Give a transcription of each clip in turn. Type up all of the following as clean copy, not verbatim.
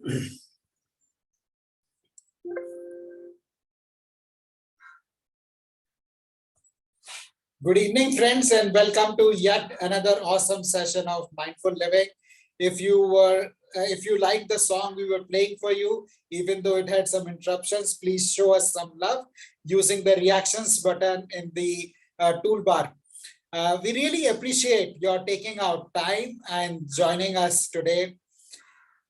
Good evening, friends, and welcome to yet another awesome session of Mindful Living. If you like the song we were playing for you, even though it had some interruptions, please show us some love using the reactions button in the toolbar. We really appreciate your taking out time and joining us today.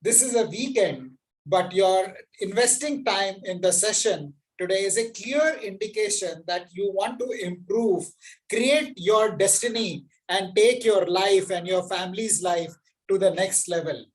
This is a weekend, but your investing time in the session today is a clear indication that you want to improve, create your destiny, and take your life and your family's life to the next level.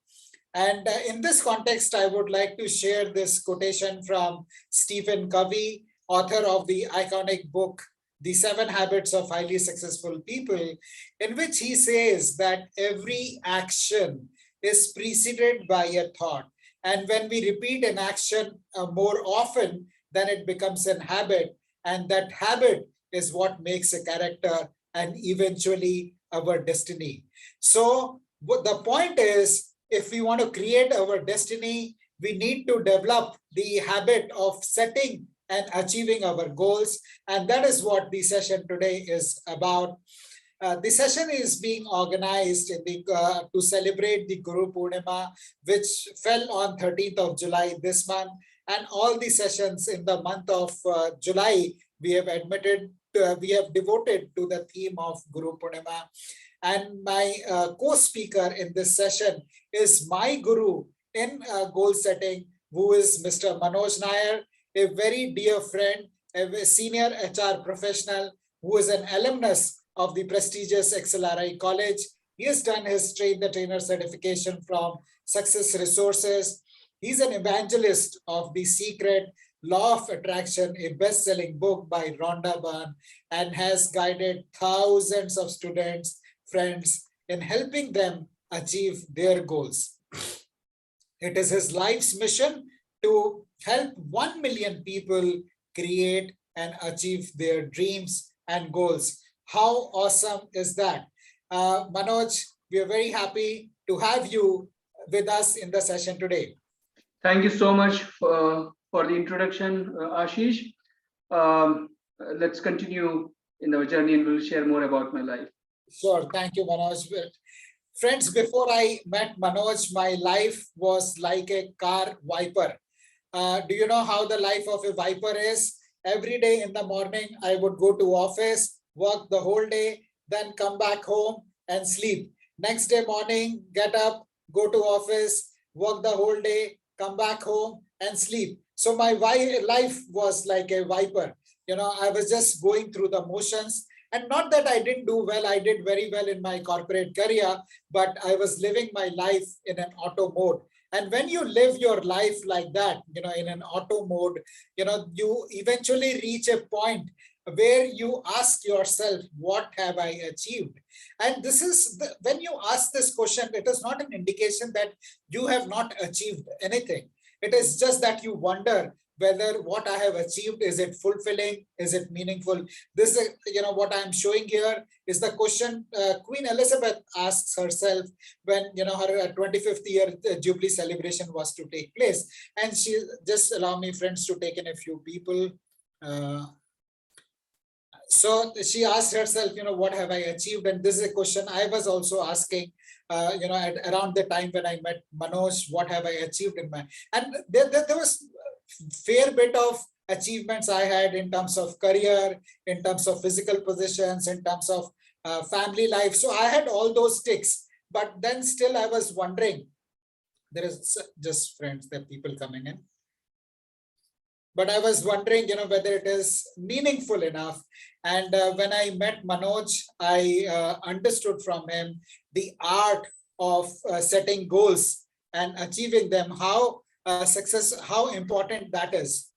And in this context, I would like to share this quotation from Stephen Covey, author of the iconic book, The 7 Habits of Highly Successful People, in which he says that every action is preceded by a thought. And when we repeat an action more often, then it becomes a habit. And that habit is what makes a character and eventually our destiny. So the point is, if we want to create our destiny, we need to develop the habit of setting and achieving our goals. And that is what the session today is about. The session is being organized to celebrate the Guru Purnima, which fell on 13th of July this month. And all the sessions in the month of July, we have devoted to the theme of Guru Purnima. And my co-speaker in this session is my guru in goal setting, who is Mr. Manoj Nair, a very dear friend, a senior HR professional who is an alumnus of the prestigious XLRI College. He has done his train the trainer certification from Success Resources. He's an evangelist of The Secret, Law of Attraction, a best-selling book by Rhonda Byrne, and has guided thousands of students, friends, in helping them achieve their goals. It is his life's mission to help 1 million people create and achieve their dreams and goals. How awesome is that? Manoj, we are very happy to have you with us in the session today. Thank you so much for the introduction, Ashish. Let's continue in our journey and we'll share more about my life. Sure. Thank you, Manoj. Friends, before I met Manoj, my life was like a car viper. Do you know how the life of a viper is? Every day in the morning, I would go to office, work the whole day, then come back home and sleep. Next day morning, get up, go to office, work the whole day, come back home and sleep. So my life was like a viper. I was just going through the motions. And not that I didn't do well, I did very well in my corporate career, but I was living my life in an auto mode. And when you live your life like that, in an auto mode, you eventually reach a point where you ask yourself, what have I achieved? And this is when you ask this question, it is not an indication that you have not achieved anything. It is just that you wonder whether what I have achieved, is it fulfilling? Is it meaningful? This is, what I'm showing here is the question Queen Elizabeth asks herself when, her 25th year Jubilee celebration was to take place. And she, just allow me, friends, to take in a few people. So she asked herself, what have I achieved? And this is a question I was also asking, at around the time when I met Manoj, what have I achieved in my, and there was fair bit of achievements I had in terms of career, in terms of physical positions, in terms of family life. So I had all those ticks, but then still I was wondering, there is just friends, there are people coming in. But I was wondering, whether it is meaningful enough. And when I met Manoj, I understood from him the art of setting goals and achieving them, how important that is.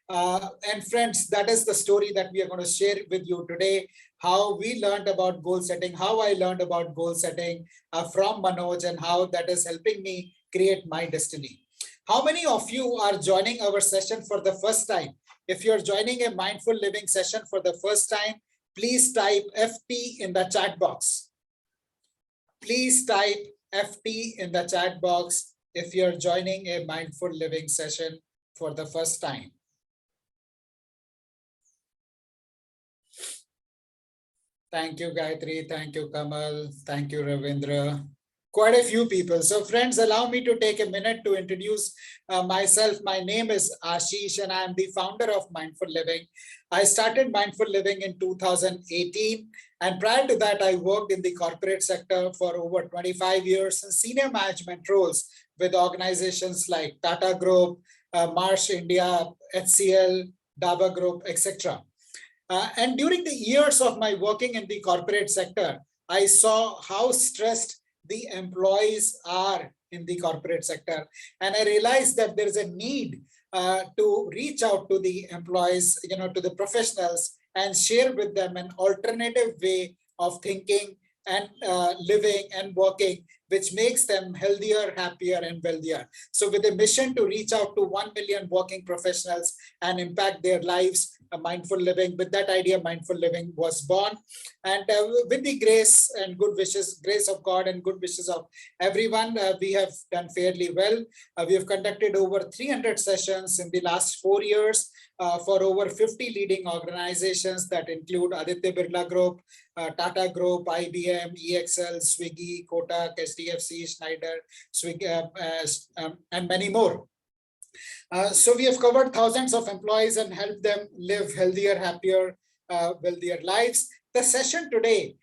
And friends, that is the story that we are going to share with you today, how we learned about goal setting, how I learned about goal setting from Manoj, and how that is helping me create my destiny. How many of you are joining our session for the first time? If you're joining a mindful living session for the first time, please type FT in the chat box. Please type FT in the chat box. if you're joining a mindful living session for the first time. Thank you, Gayatri. Thank you, Kamal. Thank you, Ravindra. Quite a few people. So friends, allow me to take a minute to introduce myself. My name is Ashish and I am the founder of Mindful Living. I started Mindful Living in 2018. And prior to that, I worked in the corporate sector for over 25 years in senior management roles with organizations like Tata Group, Marsh India, HCL, Daba Group, etc. And during the years of my working in the corporate sector, I saw how stressed the employees are in the corporate sector. And I realized that there is a need to reach out to the employees, to the professionals, and share with them an alternative way of thinking and living and working, which makes them healthier, happier, and wealthier. So with a mission to reach out to 1 million working professionals and impact their lives, mindful living, with that idea, mindful living was born. And with the grace and good wishes, grace of God and good wishes of everyone, we have done fairly well. We have conducted over 300 sessions in the last 4 years for over 50 leading organizations that include Aditya Birla Group, Tata Group, IBM, EXL, Swiggy, Kotak, SDFC, Schneider, Swiggy, and many more. So we have covered thousands of employees and helped them live healthier, happier, wealthier lives. The session today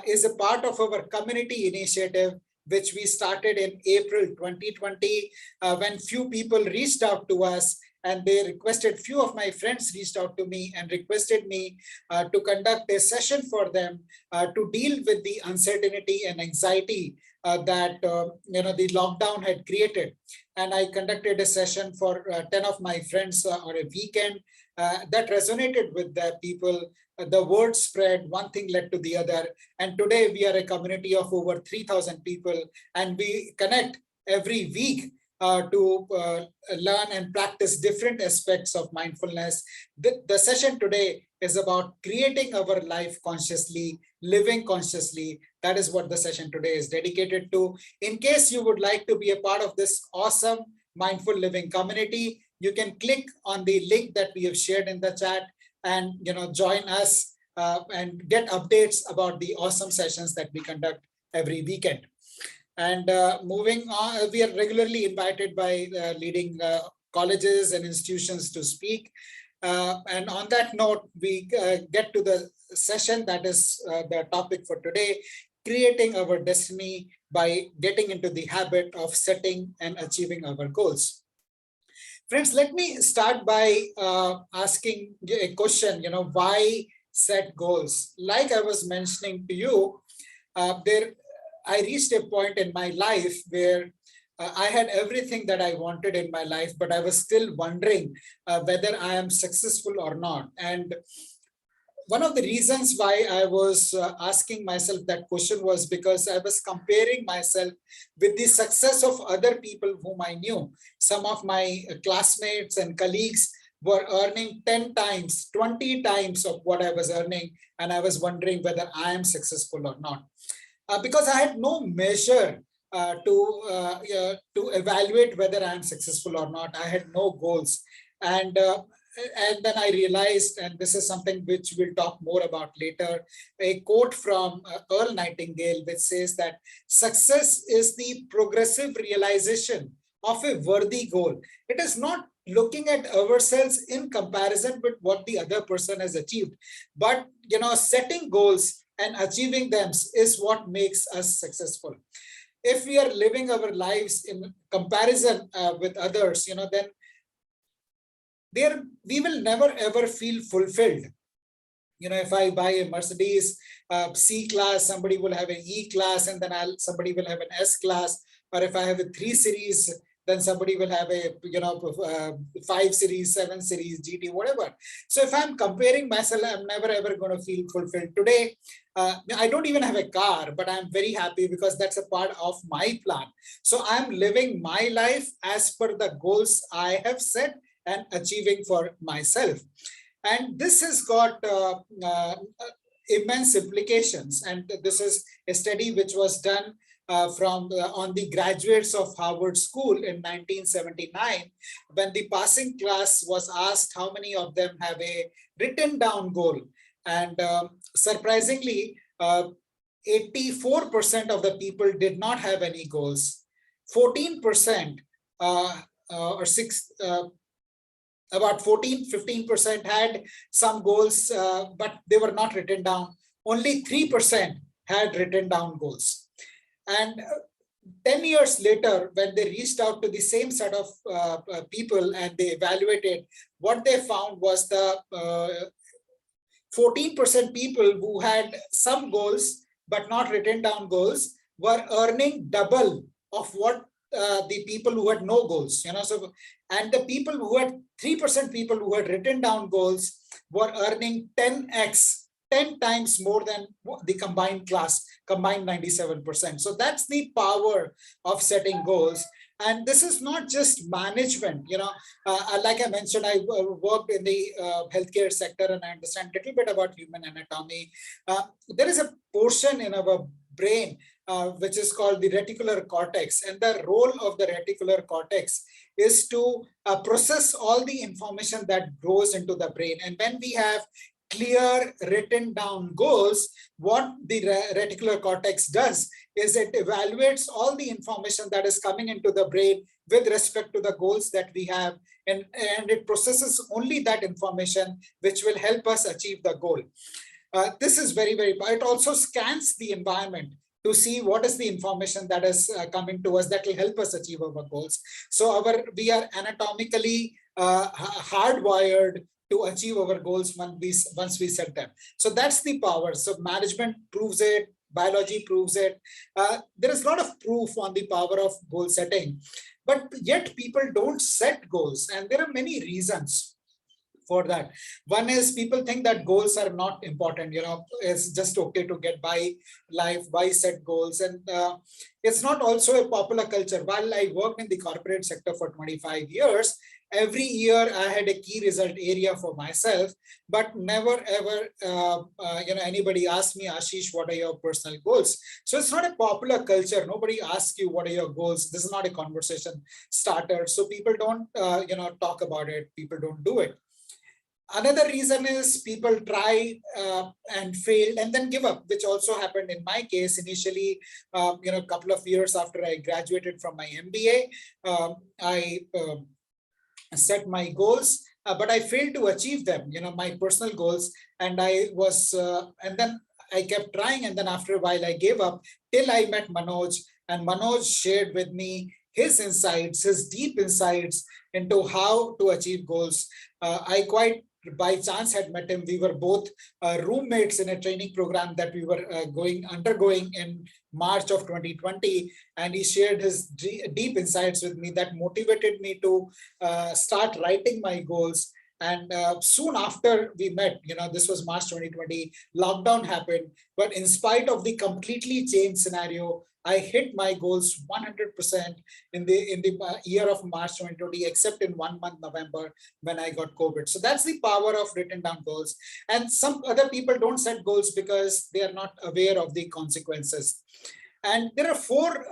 is a part of our community initiative, which we started in April 2020, when few people reached out to us and they requested, few of my friends reached out to me and requested me to conduct a session for them to deal with the uncertainty and anxiety that the lockdown had created. And I conducted a session for 10 of my friends on a weekend that resonated with the people. The word spread, one thing led to the other. And today we are a community of over 3,000 people, and we connect every week to learn and practice different aspects of mindfulness. The session today is about creating our life consciously, living consciously. That is what the session today is dedicated to. In case you would like to be a part of this awesome mindful living community, you can click on the link that we have shared in the chat and join us and get updates about the awesome sessions that we conduct every weekend. And moving on, we are regularly invited by leading colleges and institutions to speak. And on that note, we get to the session that is the topic for today: creating our destiny by getting into the habit of setting and achieving our goals. Friends, let me start by asking a question, why set goals? Like I was mentioning to you, I reached a point in my life where I had everything that I wanted in my life, but I was still wondering whether I am successful or not. And one of the reasons why I was asking myself that question was because I was comparing myself with the success of other people whom I knew. Some of my classmates and colleagues were earning 10 times, 20 times of what I was earning. And I was wondering whether I am successful or not. Because I had no measure to evaluate whether I am successful or not. I had no goals. And then I realized, and this is something which we'll talk more about later, a quote from Earl Nightingale, which says that success is the progressive realization of a worthy goal. It is not looking at ourselves in comparison with what the other person has achieved, but setting goals and achieving them is what makes us successful. If we are living our lives in comparison with others, then we will never ever feel fulfilled. If I buy a Mercedes C class, somebody will have an E class, and then somebody will have an S class. Or if I have a 3 series, then somebody will have a 5 series, 7 series, GT, whatever. So if I'm comparing myself, I'm never ever going to feel fulfilled. Today, I don't even have a car, but I'm very happy because that's a part of my plan. So I'm living my life as per the goals I have set and achieving for myself. And this has got immense implications. And this is a study which was done on the graduates of Harvard School in 1979, when the passing class was asked how many of them have a written down goal. And surprisingly, 84% of the people did not have any goals. 14% or about 15% had some goals, but they were not written down. Only 3% had written down goals. And 10 years later, when they reached out to the same set of people and they evaluated, what they found was the 14% people who had some goals but not written down goals were earning double of what the people who had no goals, so, and the people who had 3% people who had written down goals were earning 10 times more than the combined 97%. So that's the power of setting goals. And this is not just management, like I mentioned, I worked in the healthcare sector and I understand a little bit about human anatomy. There is a portion in our brain which is called the reticular cortex. And the role of the reticular cortex is to process all the information that goes into the brain. And when we have clear written down goals, what the reticular cortex does is it evaluates all the information that is coming into the brain with respect to the goals that we have, and it processes only that information which will help us achieve the goal. This is very, very, it also scans the environment to see what is the information that is coming to us that will help us achieve our goals. So we are anatomically hardwired to achieve our goals once we set them. So that's the power. So management proves it, biology proves it. There is a lot of proof on the power of goal setting, but yet people don't set goals, and there are many reasons for that. One is people think that goals are not important, it's just okay to get by life, why set goals? And it's not also a popular culture. While I worked in the corporate sector for 25 years, every year I had a key result area for myself, but never ever anybody asked me, Ashish, what are your personal goals? So it's not a popular culture. Nobody asks you what are your goals. This is not a conversation starter. So people don't talk about it. People don't do it. Another reason is people try and fail and then give up, which also happened in my case. Initially, a couple of years after I graduated from my MBA, I set my goals, but I failed to achieve them, my personal goals. And and then I kept trying. And then after a while, I gave up till I met Manoj. And Manoj shared with me his insights, his deep insights into how to achieve goals. I quite by chance had met him. We were both roommates in a training program that we were undergoing in March of 2020. And he shared his deep insights with me that motivated me to start writing my goals. And soon after we met, this was March 2020, lockdown happened. But in spite of the completely changed scenario, I hit my goals 100% in the year of March 2020, except in 1 month, November, when I got COVID. So that's the power of written down goals. And some other people don't set goals because they are not aware of the consequences. And there are 4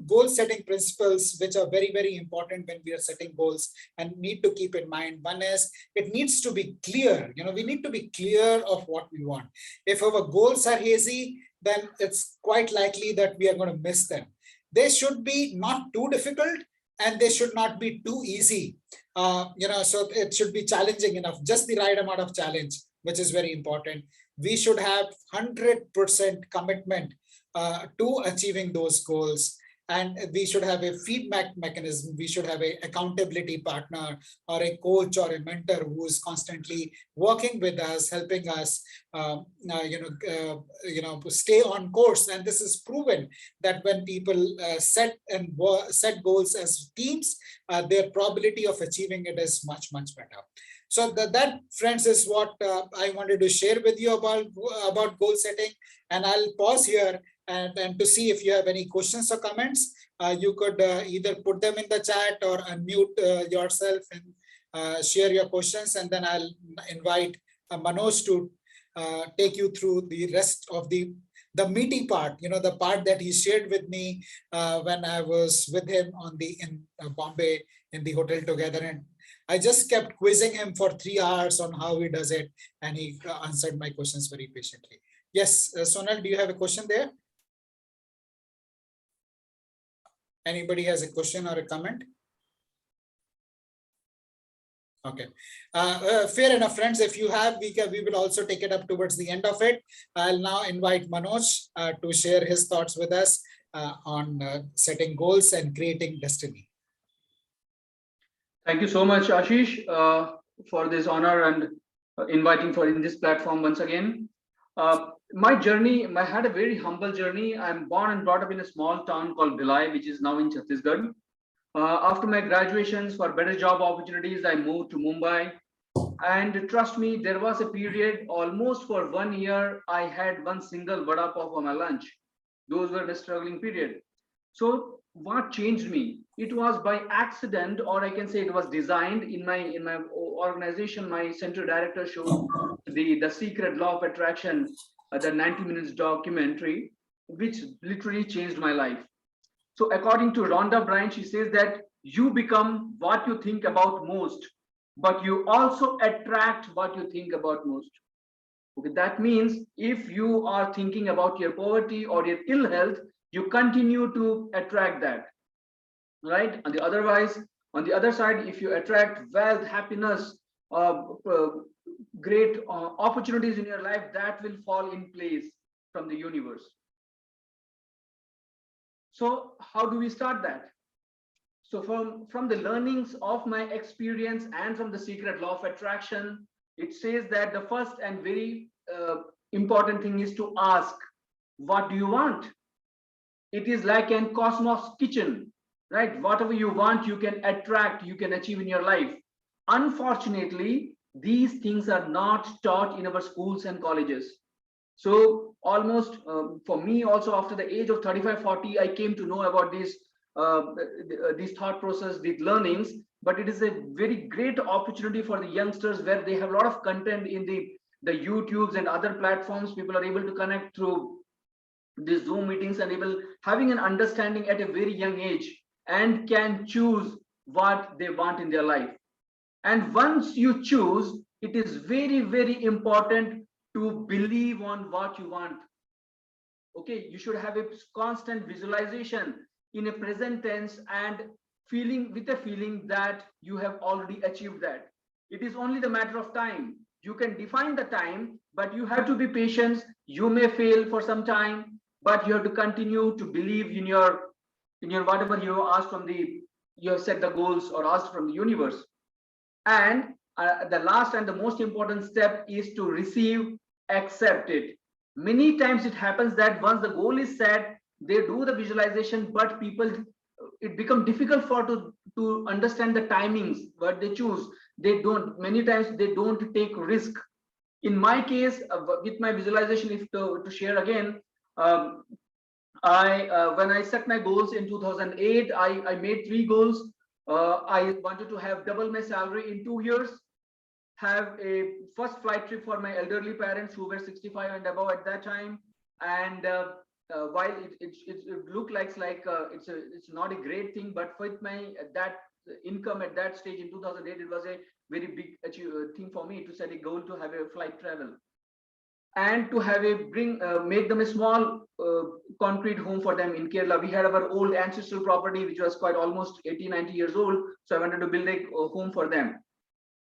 goal setting principles which are very, very important when we are setting goals and need to keep in mind. One is it needs to be clear. We need to be clear of what we want. If our goals are hazy, then it's quite likely that we are going to miss them. They should be not too difficult and they should not be too easy. So it should be challenging enough, just the right amount of challenge, which is very important. We should have 100% commitment to achieving those goals. And we should have a feedback mechanism. We should have an accountability partner or a coach or a mentor who is constantly working with us, helping us, stay on course. And this is proven that when people set goals as teams, their probability of achieving it is much, much better. So that, friends, is what I wanted to share with you about goal setting. And I'll pause here and to see if you have any questions or comments. You could either put them in the chat or unmute yourself and share your questions. And then I'll invite Manoj to take you through the rest of the the meaty part, the part that he shared with me when I was with him in Bombay in the hotel together. And I just kept quizzing him for 3 hours on how he does it. And he answered my questions very patiently. Yes, Sonal, do you have a question there? Anybody has a question or a comment? Okay, fair enough, friends. If you have, we will also take it up towards the end of it. I'll now invite Manoj to share his thoughts with us on setting goals and creating destiny. Thank you so much, Ashish, for this honor and inviting for in this platform once again. My journey, I had a very humble journey. I'm born and brought up in a small town called Bhilai, which is now in Chhattisgarh. After my graduations, for better job opportunities, I moved to Mumbai. And trust me, there was a period almost for 1 year, I had one single vada pav for my lunch. Those were the struggling period. So what changed me? It was by accident, or I can say it was designed in my organization. My center director showed the secret law of attraction, the 90 minutes documentary, which literally changed my life. So according to Rhonda Byrne, she says that you become what you think about most, but you also attract what you think about most. Okay, that means if you are thinking about your poverty or your ill health, you continue to attract that, right? And on the other side, if you attract wealth, happiness, great opportunities in your life, that will fall in place from the universe. So how do we start that? So from the learnings of my experience and from the secret law of attraction, it says that the first and very important thing is to ask, what do you want? It is like an cosmos kitchen, right? Whatever you want, you can attract, you can achieve in your life. Unfortunately, these things are not taught in our schools and colleges. So almost for me also, after the age of 35, 40, I came to know about these thought process, these learnings. But it is a very great opportunity for the youngsters, where they have a lot of content in the YouTubes and other platforms. People are able to connect through these Zoom meetings and able having an understanding at a very young age, and can choose what they want in their life. And once you choose, it is very, very important to believe on what you want. Okay, you should have a constant visualization in a present tense, and feeling with a feeling that you have already achieved that. It is only the matter of time. You can define the time, but you have to be patient. You may fail for some time, but you have to continue to believe in your whatever you asked from you have set the goals or asked from the universe. And the last and the most important step is to receive, accept it. Many times it happens that once the goal is set, they do the visualization, but people, it becomes difficult for to understand the timings what they choose. They don't, many times they don't take risk. In my case, with my visualization, if to share again, when I set my goals in 2008, I made 3 goals. I wanted to have double my salary in 2 years, have a first flight trip for my elderly parents who were 65 and above at that time. And while it looked like it's not a great thing, but with my that income at that stage in 2008, it was a very big thing for me to set a goal to have a flight travel, and to have a make them a small concrete home for them in Kerala. We had our old ancestral property, which was quite almost 80-90 years old. So I wanted to build a home for them.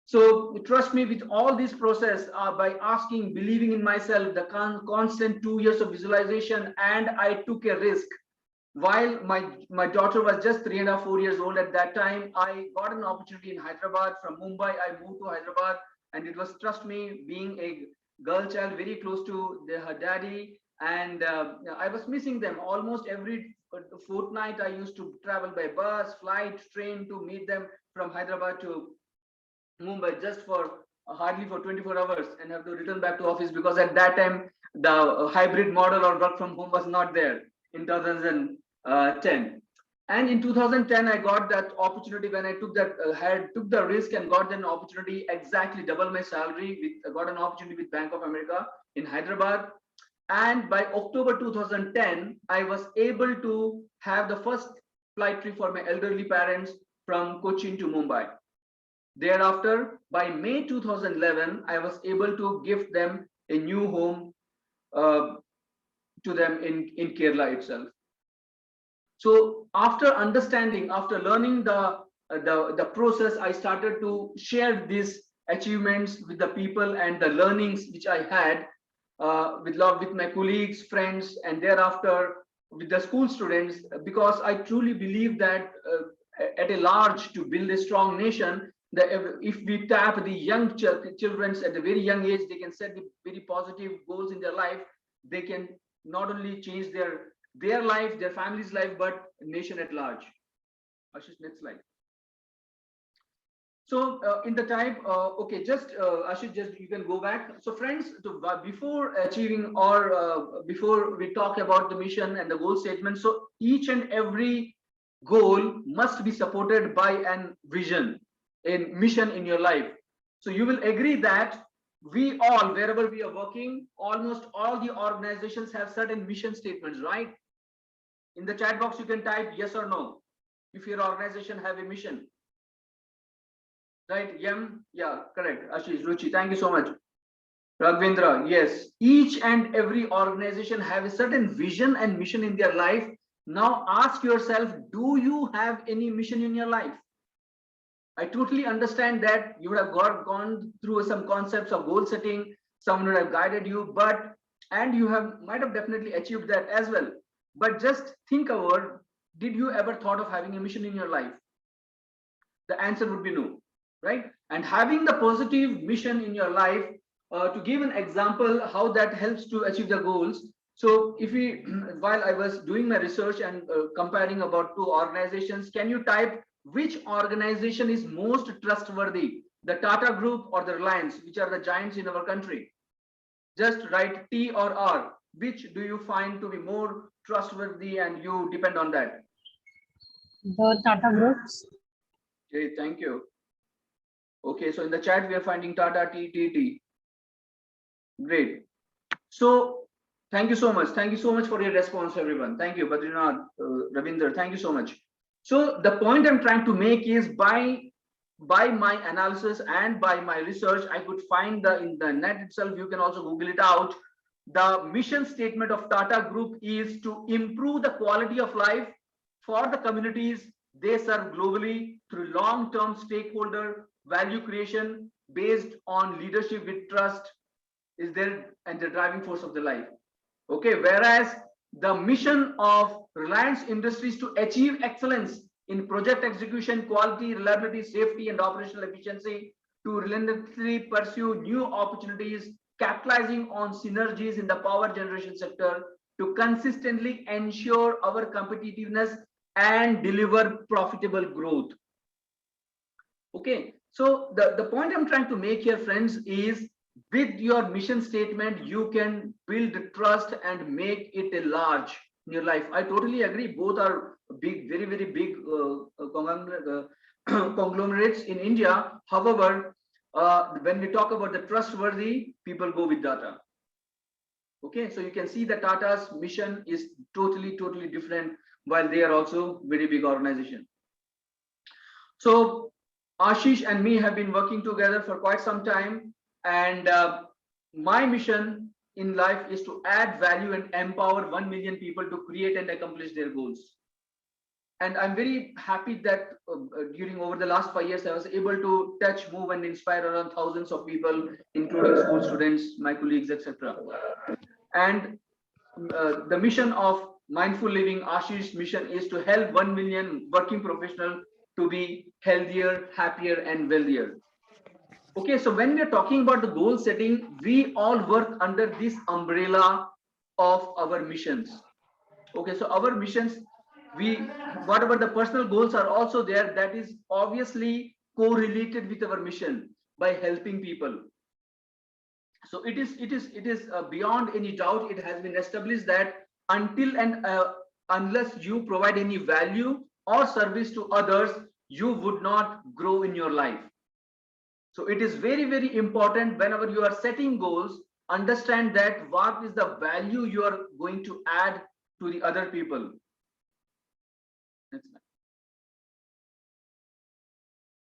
So trust me, with all this process, by asking, believing in myself, the constant 2 years of visualization, and I took a risk. While my daughter was just 3.5, 4 years old at that time, I got an opportunity in Hyderabad. From Mumbai, I moved to Hyderabad, and it was, trust me, being a girl child very close to her daddy, and I was missing them. Almost every fortnight, I used to travel by bus, flight, train to meet them from Hyderabad to Mumbai, just for hardly for 24 hours, and have to return back to office, because at that time the hybrid model or work from home was not there in 2010. And in 2010, I got that opportunity when I took took the risk and got an opportunity, exactly double my salary. Got an opportunity with Bank of America in Hyderabad. And by October 2010, I was able to have the first flight trip for my elderly parents from Cochin to Mumbai. Thereafter, by May 2011, I was able to gift them a new home uh, to them in Kerala itself. So after understanding, after learning the process, I started to share these achievements with the people and the learnings which I had with my colleagues, friends, and thereafter with the school students, because I truly believe that at a large, to build a strong nation, that if we tap the young children at a very young age, they can set the very positive goals in their life. They can not only change their life, their family's life, but nation at large. Ashish, next slide. So in the type, okay, just Ashish, just you can go back. So friends, before achieving or before we talk about the mission and the goal statement, so each and every goal must be supported by an vision, a mission in your life. So you will agree that we all, wherever we are working, almost all the organizations have certain mission statements, right? In the chat box, you can type yes or no if your organization have a mission. Right, Yam? Yeah, correct. Ashish, Ruchi, thank you so much. Ragvindra, yes. Each and every organization have a certain vision and mission in their life. Now ask yourself, do you have any mission in your life? I totally understand that you would have gone through some concepts of goal setting, someone would have guided you, but and you might have definitely achieved that as well. But just think about, did you ever thought of having a mission in your life? The answer would be no, right? And having the positive mission in your life, to give an example how that helps to achieve the goals. So if we, while I was doing my research and comparing about two organizations, can you type which organization is most trustworthy, the Tata Group or the Reliance, which are the giants in our country? Just write T or R. Which do you find to be more trustworthy and you depend on that? The Tata Groups. Okay, thank you. Okay, so in the chat, we are finding Tata TTT. Great. So thank you so much. Thank you so much for your response, everyone. Thank you, Badrinath, Ravinder. Thank you so much. So the point I'm trying to make is by my analysis and by my research, I could find in the net itself, you can also Google it out. The mission statement of Tata Group is to improve the quality of life for the communities they serve globally through long-term stakeholder value creation based on leadership with trust is there and the driving force of the life. Okay, whereas the mission of Reliance Industries to achieve excellence in project execution, quality, reliability, safety, and operational efficiency, to relentlessly pursue new opportunities, capitalizing on synergies in the power generation sector, to consistently ensure our competitiveness and deliver profitable growth. Okay, so the point I'm trying to make here, friends, is with your mission statement, you can build trust and make it a large in your life. I totally agree. Both are big, very, very big conglomerates in India. However, when we talk about the trustworthy, people go with Tata. Okay, so you can see that Tata's mission is totally, totally different, while they are also very big organization. So Ashish and me have been working together for quite some time, and my mission in life is to add value and empower 1 million people to create and accomplish their goals. And I'm very happy that during over the last 5 years, I was able to touch, move, and inspire around thousands of people, including school students, my colleagues, etc. And the mission of Mindful Living, Ashish's mission, is to help 1 million working professionals to be healthier, happier, and wealthier. Okay, so when we are talking about the goal setting, we all work under this umbrella of our missions. Okay, so our missions, whatever the personal goals are also there, that is obviously correlated with our mission by helping people. So it is beyond any doubt, it has been established that until and unless you provide any value or service to others, you would not grow in your life. So it is very, very important whenever you are setting goals, understand that what is the value you are going to add to the other people.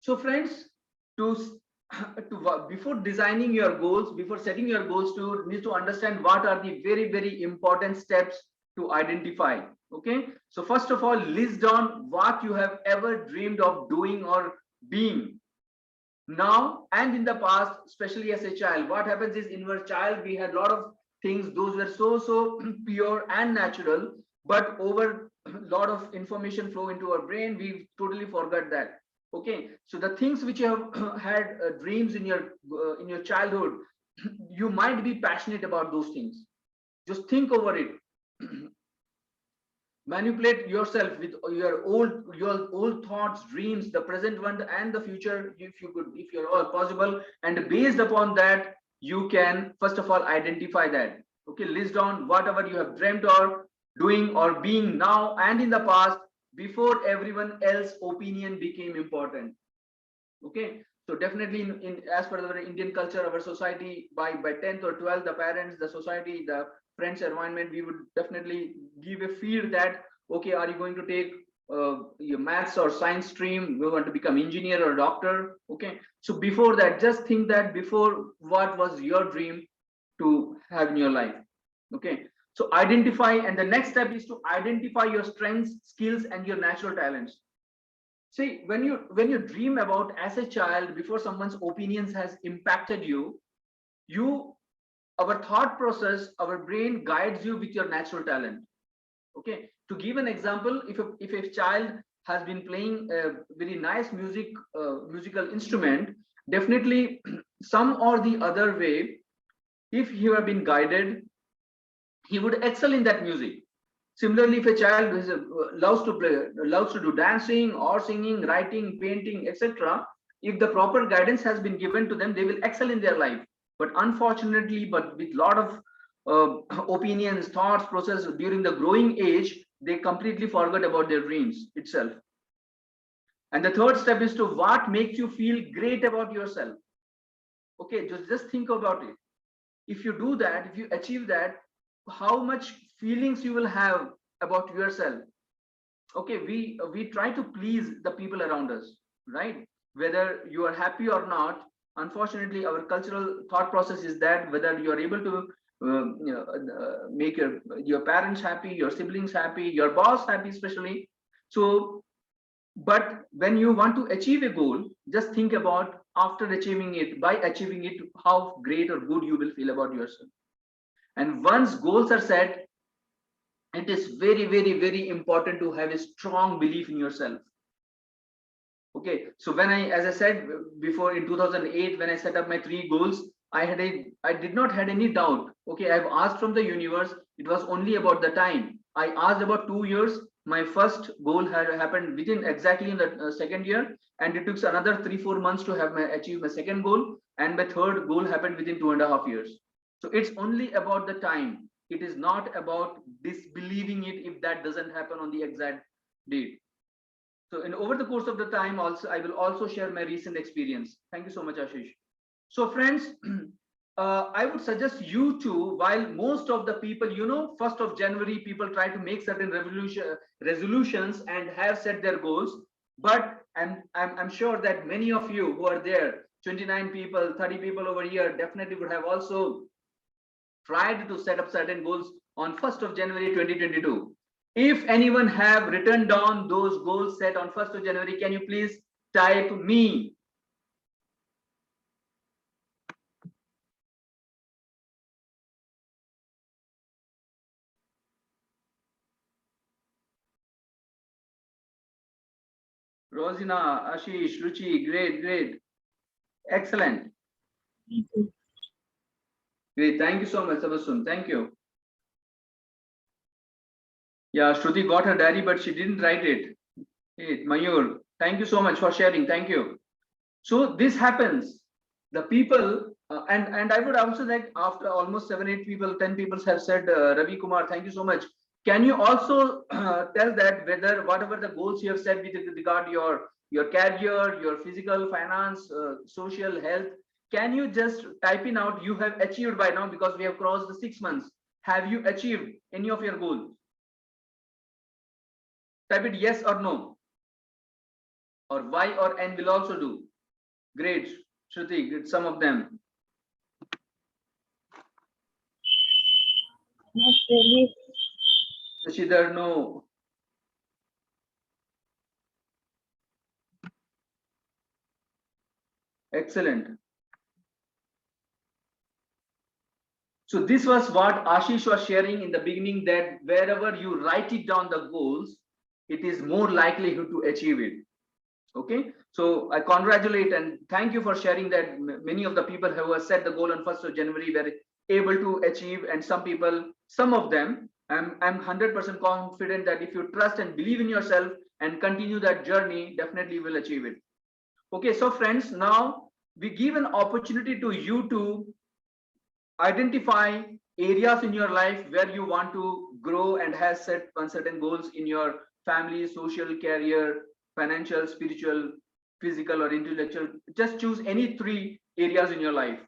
So friends, to before designing your goals, before setting your goals, to need to understand what are the very important steps to identify. Okay, so first of all, list down what you have ever dreamed of doing or being now and in the past, especially as a child. What happens is, in our child we had a lot of things, those were so pure and natural, but over a lot of information flow into our brain, we totally forgot that. Okay, so the things which you have had dreams in your childhood, you might be passionate about those things. Just think over it. Manipulate yourself with your old thoughts, dreams, the present one and the future, if you could, if you're all possible, and based upon that, you can first of all identify that. Okay, list down whatever you have dreamt or doing or being now and in the past, before everyone else opinion became important. Okay, so definitely in as per our Indian culture, our society, by 10th or 12th, the parents, the society, the friends environment, we would definitely give a feed that, okay, are you going to take your maths or science stream, we want to become engineer or doctor. Okay, so before that, just think that before, what was your dream to have in your life. Okay, so identify, and the next step is to identify your strengths, skills, and your natural talents. See, when you dream about as a child, before someone's opinions has impacted you, you our thought process, our brain guides you with your natural talent. Okay, to give an example, if a child has been playing a very nice musical instrument, definitely some or the other way, if he have been guided, he would excel in that music. Similarly, if a child loves to do dancing or singing, writing, painting, etc., if the proper guidance has been given to them, they will excel in their life. But unfortunately, but with lot of opinions, thoughts, process during the growing age, they completely forget about their dreams itself. And the third step is to what makes you feel great about yourself. Okay, just think about it. If you do that, if you achieve that, how much feelings you will have about yourself. Okay, we try to please the people around us, right? Whether you are happy or not, unfortunately our cultural thought process is that whether you are able to make your parents happy, your siblings happy, your boss happy especially. So, but when you want to achieve a goal, just think about after achieving it, by achieving it, how great or good you will feel about yourself. And once goals are set, it is very important to have a strong belief in yourself. Okay, so when as I said before, in 2008, when I set up my 3 goals, I did not had any doubt. Okay, I've asked from the universe. It was only about the time. I asked about 2 years. My first goal had happened within exactly in the second year, and it took another 3-4 months to have achieve my second goal, and my third goal happened within 2.5 years. So it's only about the time. It is not about disbelieving it if that doesn't happen on the exact date. So, and over the course of the time, also I will also share my recent experience. Thank you so much, Ashish. So, friends, I would suggest you to, while most of the people, 1st of January, people try to make certain resolutions and have set their goals. But I'm sure that many of you who are there, 29 people, 30 people over here, definitely would have also tried to set up certain goals on 1st of January 2022. If anyone have written down those goals set on 1st of January, can you please type me? Rosina, Ashish, Ruchi, great. Excellent. Great, thank you so much, Sabasun. Thank you. Yeah, Shruti got her diary, but she didn't write it. Hey, Mayur, thank you so much for sharing. Thank you. So this happens. The people, and I would also like, after almost 7-8 people, 10 people have said, Ravi Kumar, thank you so much. Can you also tell that whether whatever the goals you have set with regard your career, your physical, finance, social, health, Can you just type in out you have achieved by now, because we have crossed the 6 months? Have you achieved any of your goals? Type it yes or no, or Y or N will also do. Great, Shruti, good, some of them. Not really. Shashidhar, no. Excellent. So this was what Ashish was sharing in the beginning, that wherever you write it down the goals, it is more likelihood to achieve it. Okay, so I congratulate and thank you for sharing that many of the people who have set the goal on 1st of January were able to achieve, and some people, some of them, I'm 100% confident that if you trust and believe in yourself and continue that journey, definitely will achieve it. Okay, so friends, now we give an opportunity to you to identify areas in your life where you want to grow and has set certain goals in your family, social, career, financial, spiritual, physical, or intellectual. Just choose any 3 areas in your life.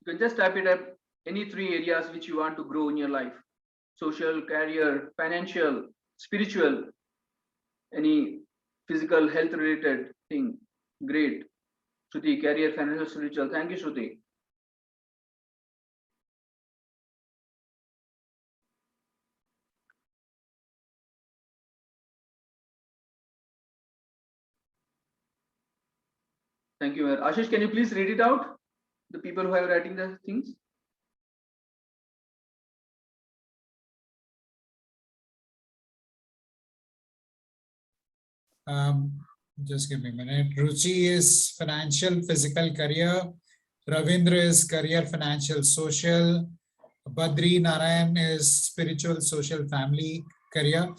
You can just type it up, any 3 areas which you want to grow in your life: social, career, financial, spiritual, any physical health related thing. Great. Shruti, career, financial, spiritual. Thank you, Shruti. Thank you. Ashish, can you please read it out? The people who are writing the things. Just give me a minute. Ruchi is financial, physical, career. Ravindra is career, financial, social. Badri Narayan is spiritual, social, family, career.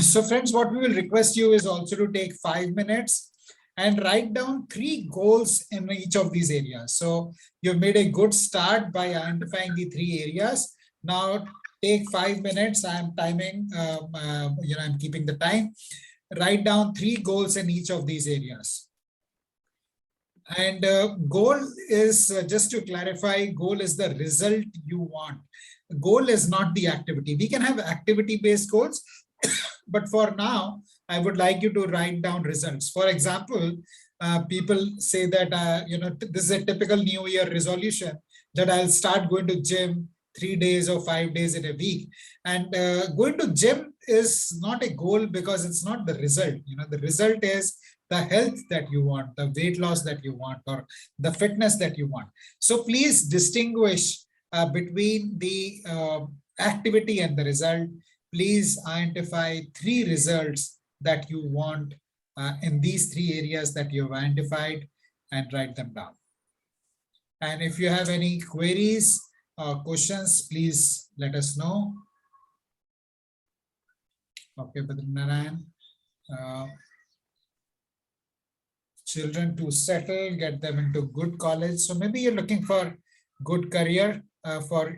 So friends, what we will request you is also to take 5 minutes and write down 3 goals in each of these areas. So you've made a good start by identifying the 3 areas. Now take 5 minutes. I'm timing, I'm keeping the time. Write down 3 goals in each of these areas. And goal is, just to clarify, goal is the result you want. Goal is not the activity. We can have activity-based goals, but for now, I would like you to write down results. For example, people say that, this is a typical New Year resolution, that I'll start going to gym 3 days or 5 days in a week. And going to gym is not a goal because it's not the result. The result is the health that you want, the weight loss that you want, or the fitness that you want. So please distinguish between the activity and the result. Please identify 3 results that you want in these 3 areas that you've identified, and write them down. And if you have any queries or questions, please let us know. Okay, Badrinarayan. Children to settle, get them into good college. So maybe you're looking for good career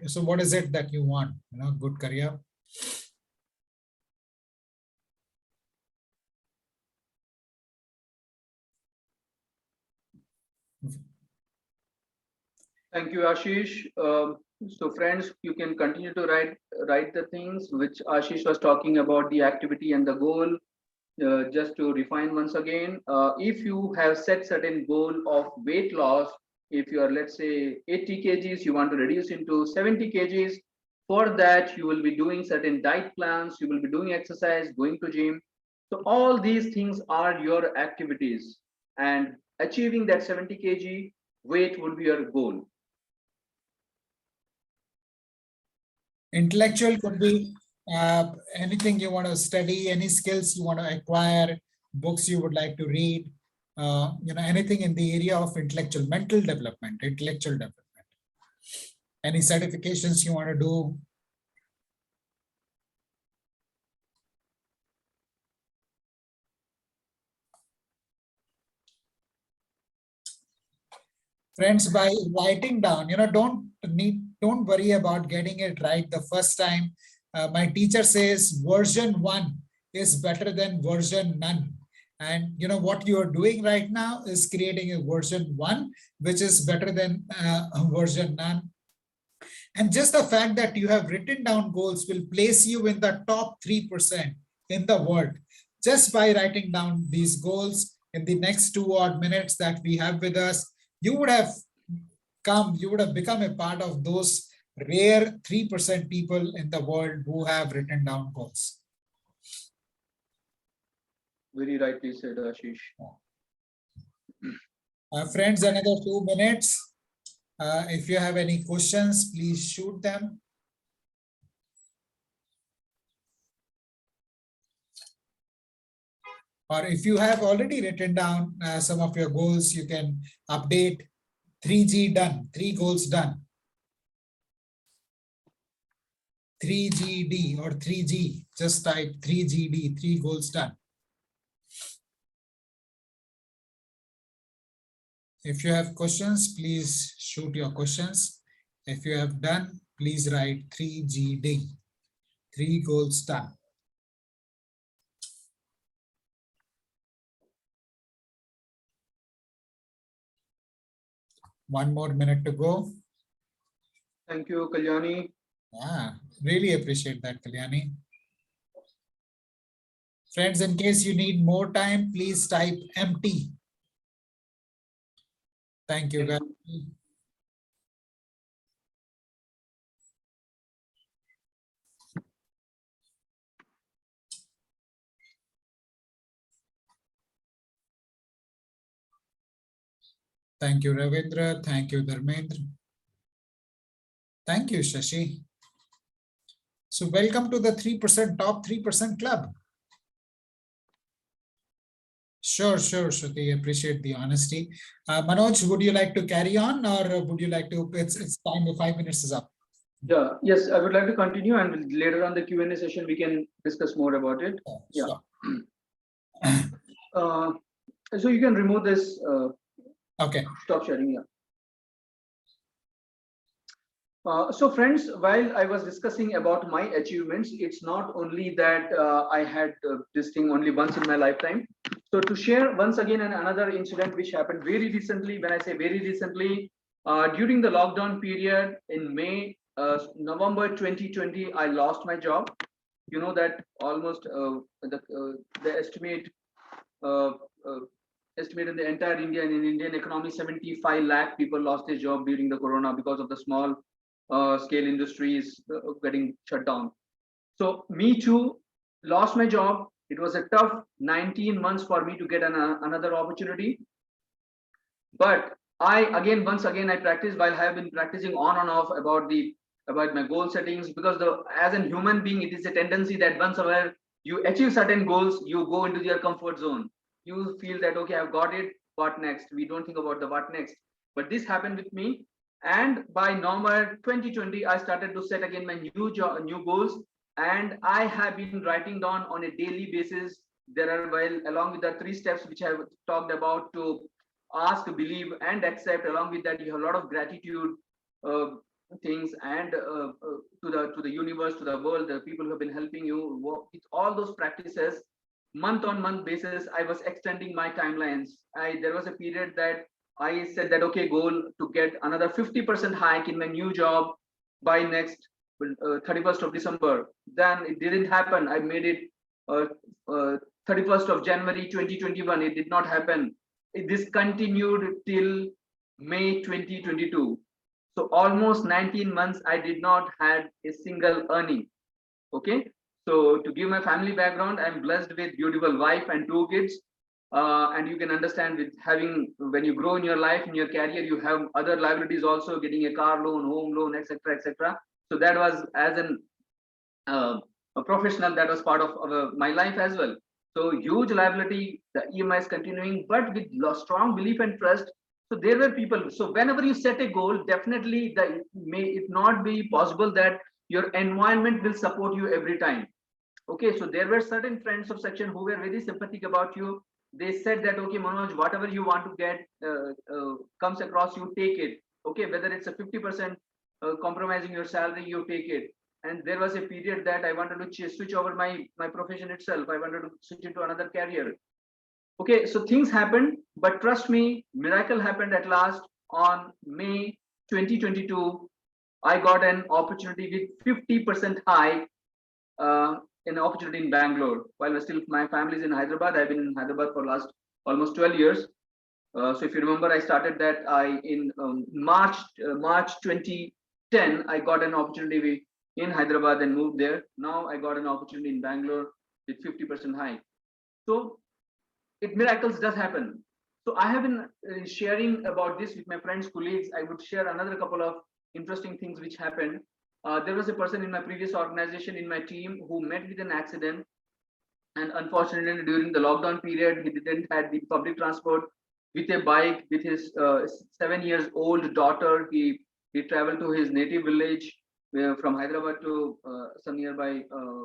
so what is it that you want? Good career. Thank you, Ashish. So friends, you can continue to write the things which Ashish was talking about, the activity and the goal. Just to refine once again, if you have set certain goal of weight loss, if you are, let's say, 80 kgs, you want to reduce into 70 kgs. For that, you will be doing certain diet plans, you will be doing exercise, going to gym. So all these things are your activities, and achieving that 70 kg weight would be your goal. Intellectual could be anything you want to study, any skills you want to acquire, books you would like to read, anything in the area of intellectual, mental development, intellectual development. Any certifications you want to do. Friends, by writing down, don't worry about getting it right the first time. my teacher says version 1 is better than version none. And you know what you are doing right now is creating a version 1, which is better than version none. And just the fact that you have written down goals will place you in the top 3% in the world. Just by writing down these goals in the next 2 odd minutes that we have with us, you would have become a part of those rare 3% people in the world who have written down goals. Very rightly said, Ashish. Friends, another 2 minutes. If you have any questions, please shoot them. Or if you have already written down some of your goals, you can update 3G done, 3 goals done. 3GD or 3G, just type 3GD, 3 goals done. If you have questions, please shoot your questions. If you have done, please write 3GD, 3 goals done. One more minute to go. Thank you, Kalyani. Yeah, really appreciate that, Kalyani. Friends, in case you need more time, please type empty. Thank you, guys. Thank you, Ravindra. Thank you, Dharmendra. Thank you, Shashi. So welcome to the 3% top 3% club. Sure, Shruti, appreciate the honesty. Manoj, would you like to carry on or would you like to, it's time, the 5 minutes is up. Yeah, yes, I would like to continue, and later on the Q&A session, we can discuss more about it. Yeah. Sure. So you can remove this. Okay. Stop sharing, yeah. So friends, while I was discussing about my achievements, it's not only that I had this thing only once in my lifetime. So to share once again another incident which happened very recently, when I say very recently, during the lockdown period in November 2020, I lost my job. You know that almost the estimate in the entire India and in Indian economy, 75 lakh people lost their job during the corona because of the small scale industries getting shut down. So me too lost my job. It was a tough 19 months for me to get another opportunity. But once again I practiced, while I have been practicing on and off about my goal settings, because as a human being, it is a tendency that once ever you achieve certain goals, you go into your comfort zone. You feel that, okay, I've got it, what next? We don't think about the what next. But this happened with me. And by November 2020, I started to set again my new goals. And I have been writing down on a daily basis. There are, well, along with the 3 steps which I have talked about, to ask, believe, and accept. Along with that, you have a lot of gratitude things, and to the universe, to the world, the people who have been helping you. With all those practices, month on month basis, I was extending my timelines. There was a period that I said that, okay, goal to get another 50% hike in my new job by next 31st of December. Then it didn't happen. I made it 31st of January 2021. It did not happen. This continued till May 2022. So almost 19 months, I did not had a single earning. Okay. So to give my family background, I'm blessed with beautiful wife and 2 kids. And you can understand, with having, when you grow in your life, in your career, you have other liabilities also, getting a car loan, home loan, etc., etc. So that was, as a professional, that was part of my life as well. So huge liability, the EMI is continuing, but with strong belief and trust. So there were people. So whenever you set a goal, definitely it may not be possible that your environment will support you every time. Okay, so there were certain friends of section who were very sympathetic about you. They said that, okay, Manoj, whatever you want to get comes across, you take it. Okay, whether it's a 50% compromising your salary, you take it. And there was a period that I wanted to switch over my profession itself. I wanted to switch into another career. Okay, so things happened, but trust me, miracle happened at last. On May 2022, I got an opportunity with 50% high, an opportunity in Bangalore. While still my family is in Hyderabad, I've been in Hyderabad for last almost 12 years. So if you remember, I started that in March 2010. I got an opportunity in Hyderabad and moved there. Now I got an opportunity in Bangalore with 50% high. So miracles does happen. So I have been sharing about this with my friends, colleagues. I would share another couple of interesting things which happened. There was a person in my previous organization in my team who met with an accident, and unfortunately during the lockdown period he didn't had the public transport. With a bike with his 7 years old daughter, he traveled to his native village, from Hyderabad to some nearby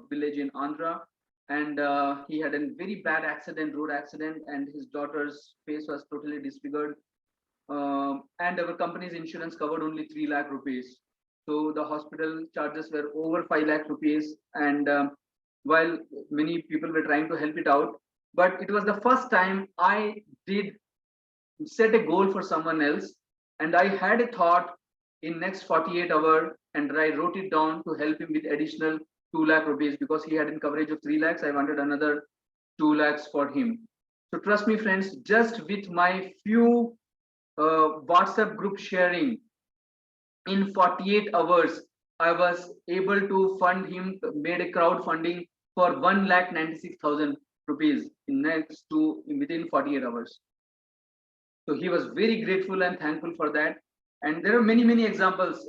village in Andhra, and he had a very bad accident, road accident, and his daughter's face was totally disfigured. And our company's insurance covered only 3 lakh rupees. So the hospital charges were over 5 lakh rupees. And while many people were trying to help it out, but it was the first time I did set a goal for someone else. And I had a thought in next 48 hours, and I wrote it down to help him with additional 2 lakh rupees, because he had in coverage of 3 lakhs. I wanted another 2 lakhs for him. So trust me, friends, just with my few WhatsApp group sharing, in 48 hours, I was able to fund him, made a crowdfunding for 1,96,000 rupees within 48 hours. So he was very grateful and thankful for that. And there are many, many examples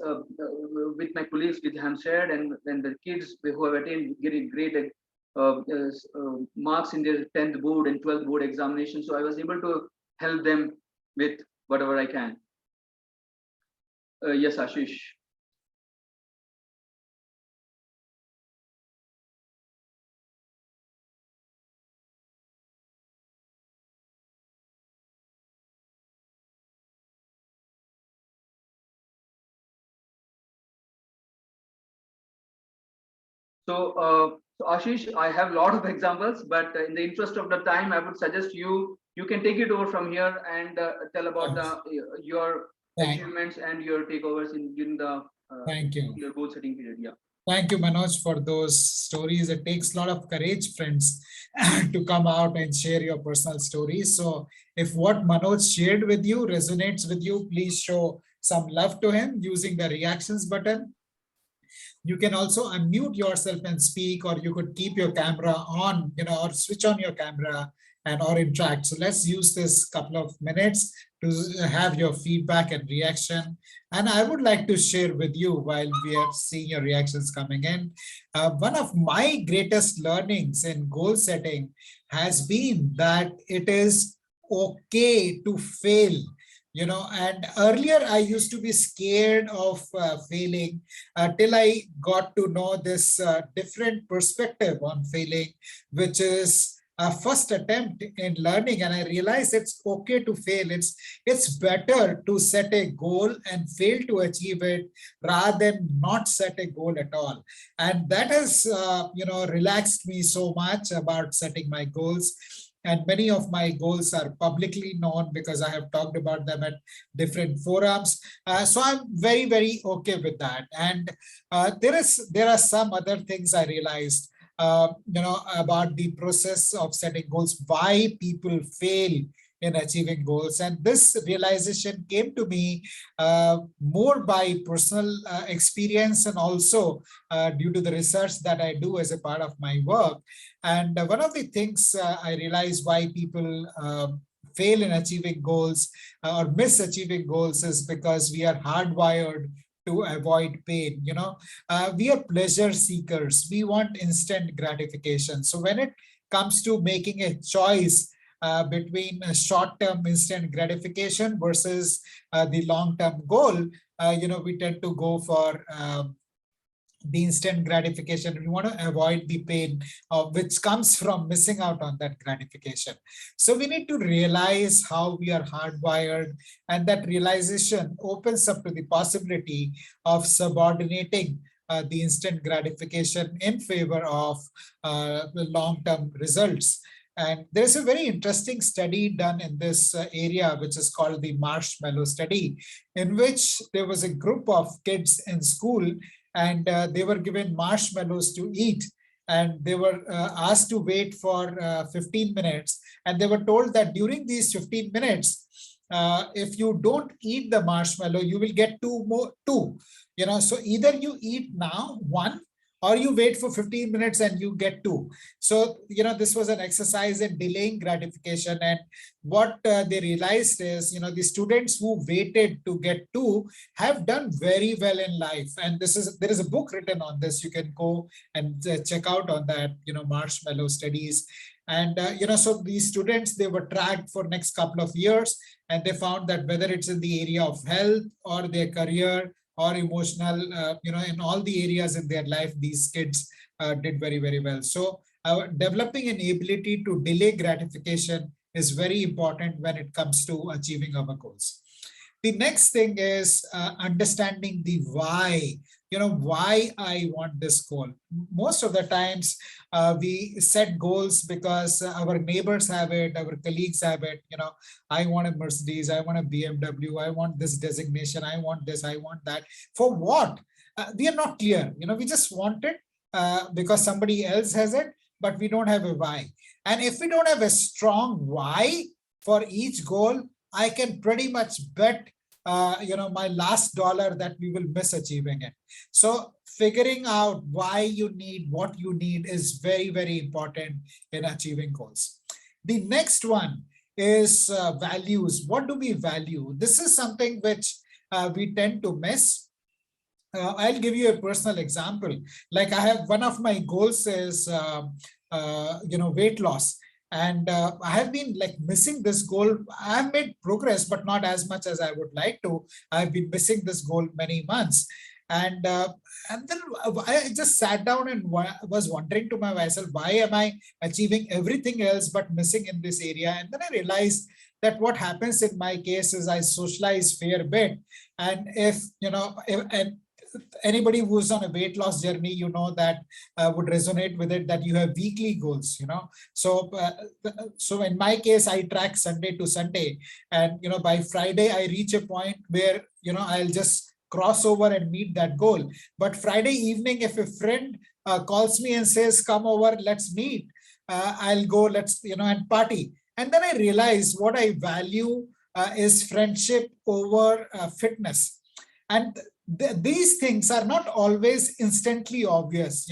with my colleagues with him shared, and the kids who have attained getting great marks in their 10th board and 12th board examination. So I was able to help them with whatever I can. Yes, Ashish. So Ashish, I have a lot of examples, but in the interest of the time, I would suggest you can take it over from here and tell about your achievements and your takeovers during the Thank you. your goal setting period. Yeah. Thank you, Manoj, for those stories. It takes a lot of courage, friends, to come out and share your personal stories. So if what Manoj shared with you resonates with you, please show some love to him using the reactions button. You can also unmute yourself and speak, or you could keep your camera on, or switch on your camera and or interact. So let's use this couple of minutes to have your feedback and reaction. And I would like to share with you while we are seeing your reactions coming in. One of my greatest learnings in goal setting has been that it is okay to fail. And earlier I used to be scared of failing till I got to know this different perspective on failing, which is a first attempt in learning. And I realized it's okay to fail. It's better to set a goal and fail to achieve it rather than not set a goal at all. And that has, relaxed me so much about setting my goals. And many of my goals are publicly known because I have talked about them at different forums. So I'm very, very okay with that. And there are some other things I realized, about the process of setting goals, why people fail in achieving goals. And this realization came to me more by personal experience, and also due to the research that I do as a part of my work. And one of the things I realized why people fail in achieving goals or miss achieving goals is because we are hardwired to avoid pain. We are pleasure seekers. We want instant gratification. So when it comes to making a choice between a short-term instant gratification versus the long-term goal, we tend to go for the instant gratification. We want to avoid the pain which comes from missing out on that gratification. So we need to realize how we are hardwired, and that realization opens up to the possibility of subordinating the instant gratification in favor of the long-term results. And there's a very interesting study done in this area, which is called the Marshmallow Study, in which there was a group of kids in school, and they were given marshmallows to eat. And they were asked to wait for 15 minutes. And they were told that during these 15 minutes, if you don't eat the marshmallow, you will get two. So either you eat now one, or you wait for 15 minutes and you get two. So, this was an exercise in delaying gratification. And what they realized is, the students who waited to get two have done very well in life. And there is a book written on this. You can go and check out on that, Marshmallow Studies. And, so these students, they were tracked for next couple of years, and they found that whether it's in the area of health or their career or emotional, in all the areas in their life, these kids did very, very well. So developing an ability to delay gratification is very important when it comes to achieving our goals. The next thing is understanding the why, why I want this goal. Most of the times we set goals because our neighbors have it, our colleagues have it. I want a Mercedes, I want a BMW, I want this designation, I want this, I want that. For what? We are not clear. We just want it because somebody else has it, but we don't have a why. And if we don't have a strong why for each goal, I can pretty much bet my last dollar that we will miss achieving it. So figuring out why you need what you need is very, very important in achieving goals. The next one is values. What do we value? This is something which we tend to miss. I'll give you a personal example. Like I have one of my goals is weight loss. And I have been like missing this goal. I have made progress, but not as much as I would like to. I've been missing this goal many months. And then I just sat down and was wondering to myself, why am I achieving everything else but missing in this area? And then I realized that what happens in my case is I socialize fair bit. And if, anybody who's on a weight loss journey, that would resonate with it, that you have weekly goals, So in my case, I track Sunday to Sunday. And, by Friday, I reach a point where, I'll just cross over and meet that goal. But Friday evening, if a friend calls me and says, come over, let's meet, I'll go, let's, and party. And then I realize what I value is friendship over fitness. And these things are not always instantly obvious,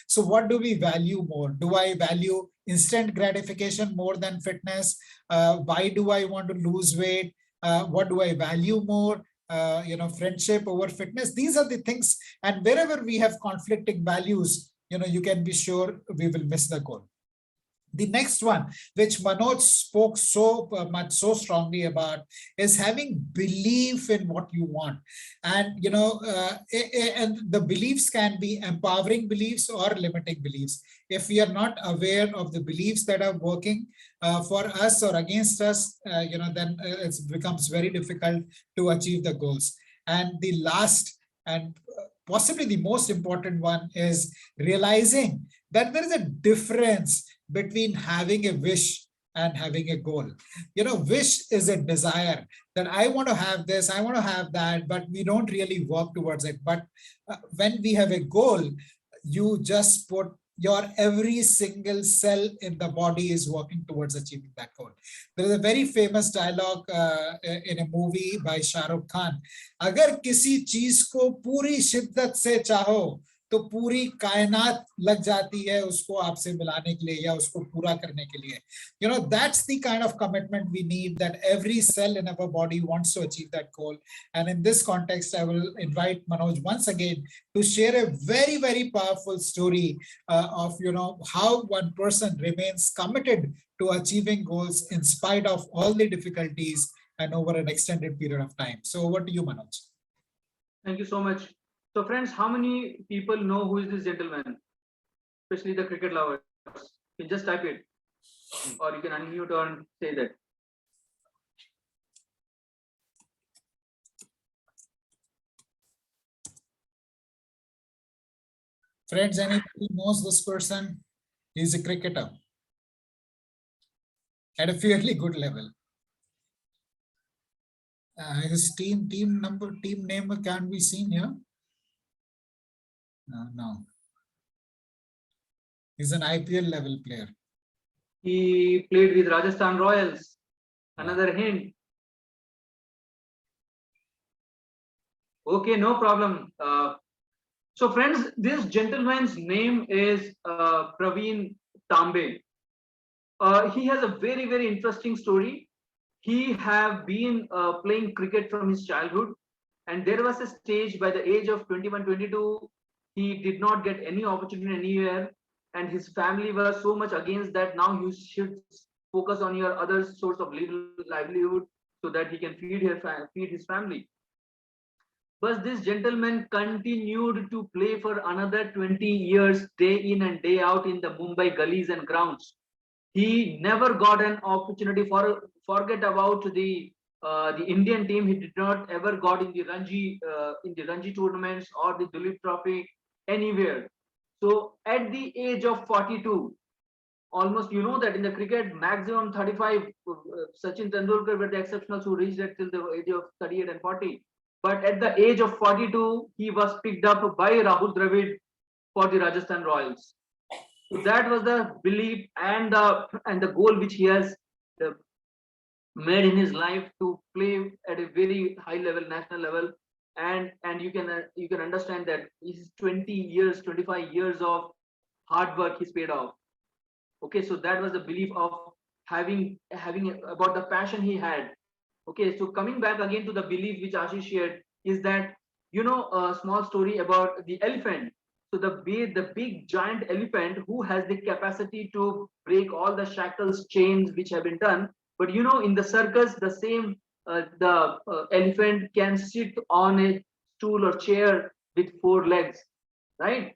So what do we value more? Do I value instant gratification more than fitness? Why do I want to lose weight? What do I value more? Friendship over fitness. These are the things. And wherever we have conflicting values, you can be sure we will miss the goal. The next one, which Manoj spoke so much, so strongly about, is having belief in what you want. And, and the beliefs can be empowering beliefs or limiting beliefs. If we are not aware of the beliefs that are working for us or against us, then it becomes very difficult to achieve the goals. And the last and possibly the most important one is realizing that there is a difference between having a wish and having a goal. Wish is a desire that I want to have this, I want to have that, but we don't really work towards it. But when we have a goal, you just put your every single cell in the body is working towards achieving that goal. There is a very famous dialogue in a movie by Shah Rukh Khan. Agar kisi cheez ko puri shiddat se chaho, तो पूरी कायनात लग जाती है उसको आपसे मिलाने के लिए या उसको पूरा करने के लिए. That's the kind of commitment we need, that every cell in our body wants to achieve that goal. And in this context, I will invite Manoj once again to share a very, very powerful story of how one person remains committed to achieving goals in spite of all the difficulties and over an extended period of time. So over to you, Manoj. Thank you so much. So friends, how many people know who is this gentleman? Especially the cricket lovers. You can just type it, or you can unmute and say that. Friends, anybody knows this person? He's a cricketer at a fairly good level. His team name can be seen here. No. He's an IPL level player. He played with Rajasthan Royals. Another hint. Okay, no problem. So friends, this gentleman's name is Praveen Tambe. He has a very, very interesting story. He have been playing cricket from his childhood, and there was a stage by the age of 21, 22, he did not get any opportunity anywhere, and his family was so much against that. Now you should focus on your other source of livelihood so that he can feed his family. But this gentleman continued to play for another 20 years, day in and day out in the Mumbai gullies and grounds. He never got an opportunity. Forget about the Indian team. He did not ever got in the Ranji tournaments or the Duleep Trophy anywhere. So at the age of 42, almost, you know that in the cricket maximum 35, Sachin Tendulkar were the exceptionals who reached it till the age of 38 and 40. But at the age of 42, he was picked up by Rahul Dravid for the Rajasthan Royals. So that was the belief and the goal which he has uh, made in his life to play at a very high level, national level. And you can understand that his 20 years, 25 years of hard work is paid off. Okay, so that was the belief of having about the passion he had. Okay, so coming back again to the belief which Ashish shared is that, you know, a small story about the elephant. So the big giant elephant who has the capacity to break all the shackles, chains which have been done. But you know, in the circus, the same the elephant can sit on a stool or chair with four legs, right?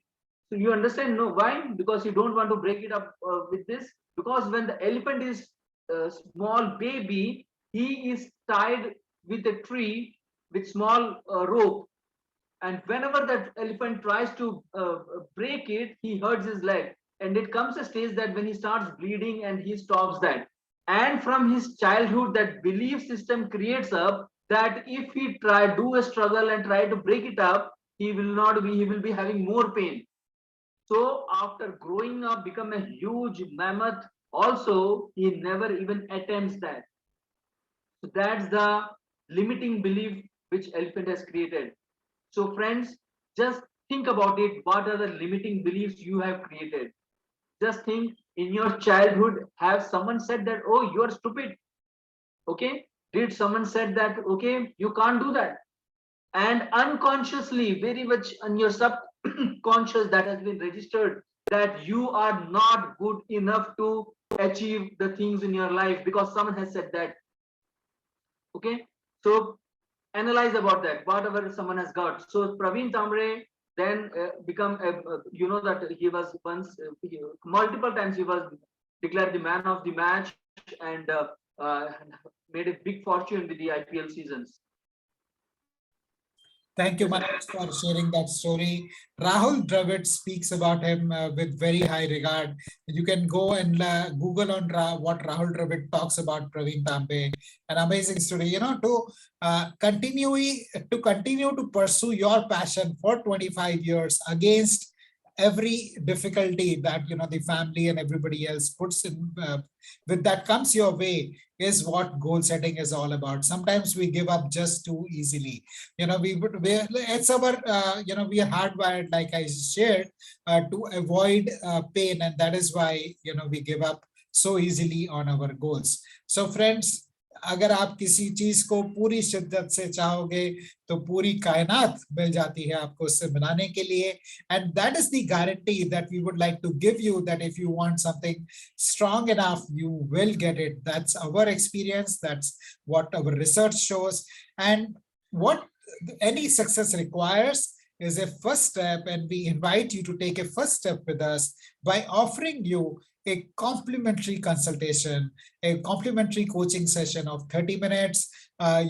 So you understand, no? Why? Because you don't want to break it up with this. Because when the elephant is a small baby, he is tied with a tree with small rope, and whenever that elephant tries to break it, he hurts his leg, and it comes a stage that when he starts bleeding and he stops that. And from his childhood, that belief system creates up that if he do a struggle and try to break it up, he will be having more pain. So after growing up, become a huge mammoth, also he never even attempts that. So that's the limiting belief which elephant has created. So friends, just think about it. What are the limiting beliefs you have created? Just think, in your childhood, have someone said that, oh, you are stupid? Okay. Did someone said that, okay, you can't do that? And unconsciously, very much on your subconscious, that has been registered that you are not good enough to achieve the things in your life because someone has said that. Okay. So analyze about that, whatever someone has got. So Praveen Tamre then become you know that he was once multiple times he was declared the man of the match, and uh, made a big fortune with the IPL seasons. Thank you, Manoj, for sharing that story. Rahul Dravid speaks about him with very high regard. You can go and Google on what Rahul Dravid talks about Praveen Tambe. An amazing story. You know, continue to pursue your passion for 25 years against every difficulty that the family and everybody else puts in. With that comes your way is what goal setting is all about. Sometimes we give up just too easily. It's our we are hardwired, like I shared, to avoid pain, and that is why we give up so easily on our goals. So friends, अगर आप किसी चीज को पूरी शिद्दत से चाहोगे तो पूरी कायनात मिल जाती है आपको उससे बनाने के लिए. And that is the guarantee that we would like to give you, that if you want something strong enough, you will get it. That's our experience. That's what our research shows. And what any success requires is a first step, and we invite you to take a first step with us by offering you a complimentary consultation, a complimentary coaching session of 30 minutes.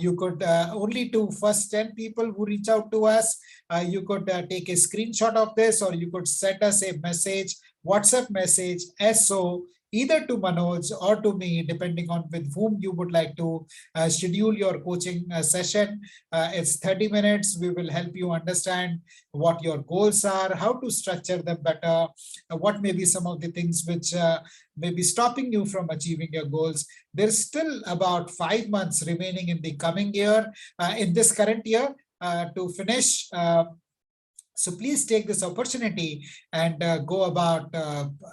You could only to first 10 people who reach out to us, you could take a screenshot of this, or you could send us a message, WhatsApp message, SO, either to Manoj or to me, depending on with whom you would like to schedule your coaching session. It's 30 minutes. We will help you understand what your goals are, how to structure them better, what may be some of the things which may be stopping you from achieving your goals. There's still about 5 months remaining in the coming year, in this current year, to finish. So please take this opportunity and go about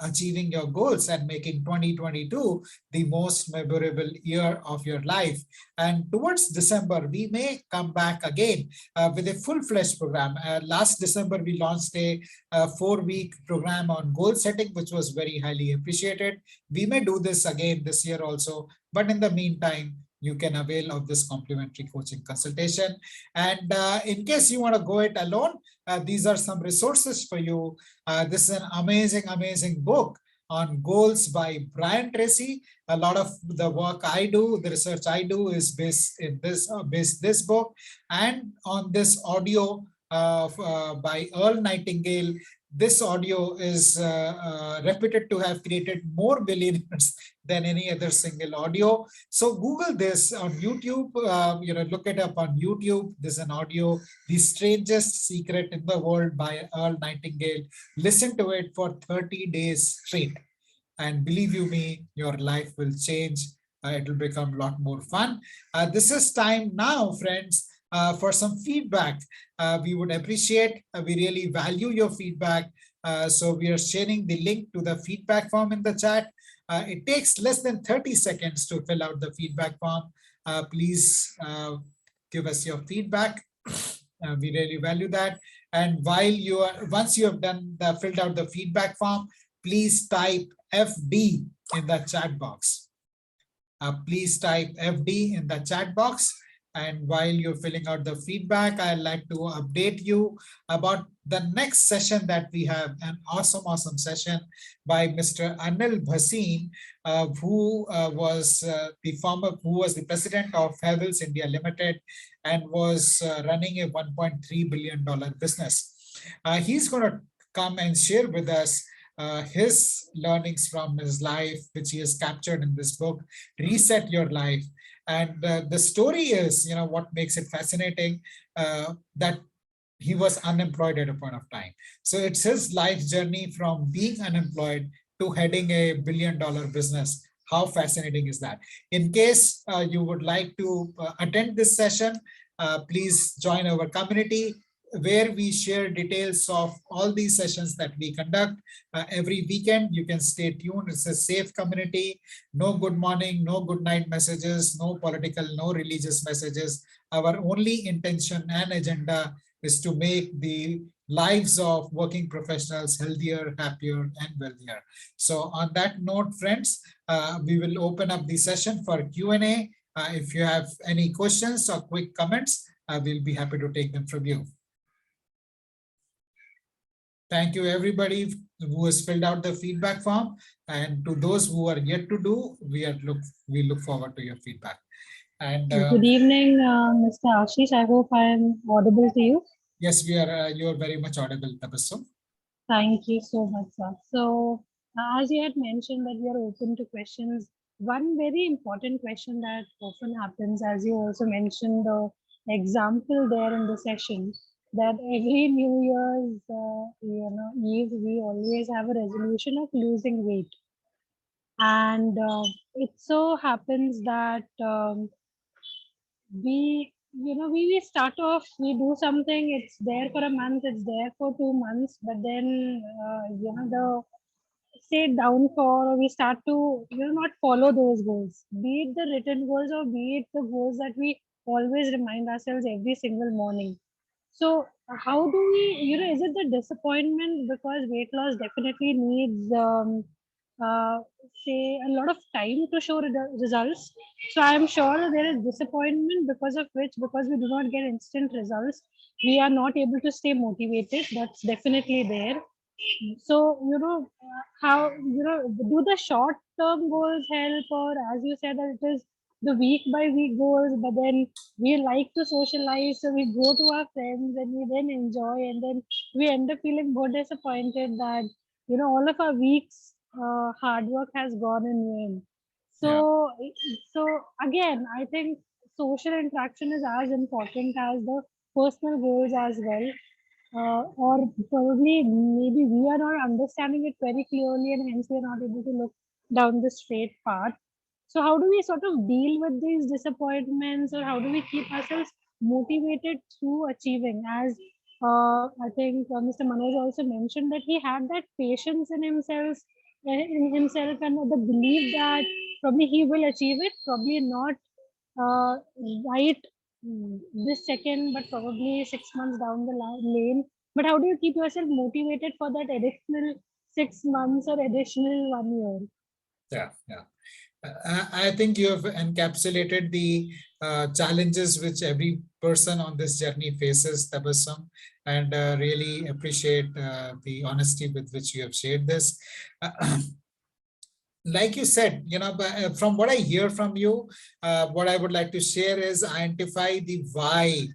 achieving your goals and making 2022 the most memorable year of your life. And towards December, we may come back again with a full-fledged program. Last December, we launched a 4-week program on goal setting, which was very highly appreciated. We may do this again this year also, but in the meantime, you can avail of this complimentary coaching consultation. And in case you want to go it alone, these are some resources for you. This is an amazing book on goals by Brian Tracy. A lot of the work I do, the research I do, is based in this book, and on this audio by Earl Nightingale. This audio is reputed to have created more billionaires than any other single audio. So Google this on YouTube, look it up on YouTube. There's an audio, The Strangest Secret in the World by Earl Nightingale. Listen to it for 30 days straight. And believe you me, your life will change. It will become a lot more fun. This is time now, friends, for some feedback. We would appreciate, we really value your feedback. So we are sharing the link to the feedback form in the chat. It takes less than 30 seconds to fill out the feedback form. Please give us your feedback. We really value that. And once you have filled out the feedback form, please type FD in the chat box. Please type FD in the chat box. And while you're filling out the feedback, I'd like to update you about the next session that we have, an awesome session by Mr. Anil Bhasin, who was the president of Havells India Limited and was running a $1.3 billion business. He's going to come and share with us his learnings from his life, which he has captured in this book, Reset Your Life. And the story is, what makes it fascinating, that he was unemployed at a point of time. So it's his life journey from being unemployed to heading a $1 billion business. How fascinating is that? In case you would like to attend this session, please join our community, where we share details of all these sessions that we conduct every weekend. You can stay tuned. It's a safe community. No good morning, no good night messages, no political, no religious messages. Our only intention and agenda is to make the lives of working professionals healthier, happier, and wealthier. So on that note, friends, we will open up the session for Q&A. If you have any questions or quick comments, we'll be happy to take them from you. Thank you, everybody who has filled out the feedback form, and to those who are yet to do, we look forward to your feedback. And good evening, Mr. Ashish. I hope I am audible to you. Yes, we are. You are very much audible, Tabassum. Thank you so much, sir. So, as you had mentioned that we are open to questions, one very important question that often happens, as you also mentioned the example there in the session, that every New Year's Eve we always have a resolution of losing weight, and it so happens that we start off, we do something, it's there for a month, it's there for 2 months, but then the say downfall, or we start to not follow those goals, be it the written goals or be it the goals that we always remind ourselves every single morning. So how do we, is it the disappointment, because weight loss definitely needs uh, say a lot of time to show results. So I'm sure there is disappointment because of which, because we do not get instant results, we are not able to stay motivated. That's definitely there. So, how, do the short term goals help, or as you said, that it is the week by week goals, but then we like to socialize, so we go to our friends and we then enjoy, and then we end up feeling more disappointed that, all of our weeks hard work has gone in vain. Yeah. So, so again, I think social interaction is as important as the personal goals as well, or probably maybe we are not understanding it very clearly and hence we are not able to look down the straight path. So how do we sort of deal with these disappointments, or how do we keep ourselves motivated through achieving? As I think Mr. Manoj also mentioned that he had that patience in himself and the belief that probably he will achieve it, probably not uh, right this second, but probably 6 months down the lane. But how do you keep yourself motivated for that additional 6 months or additional 1 year? Yeah, yeah. I think you have encapsulated the challenges which every person on this journey faces, Tabassum, and really appreciate the honesty with which you have shared this. Like you said, from what I hear from you, what I would like to share is identify the why,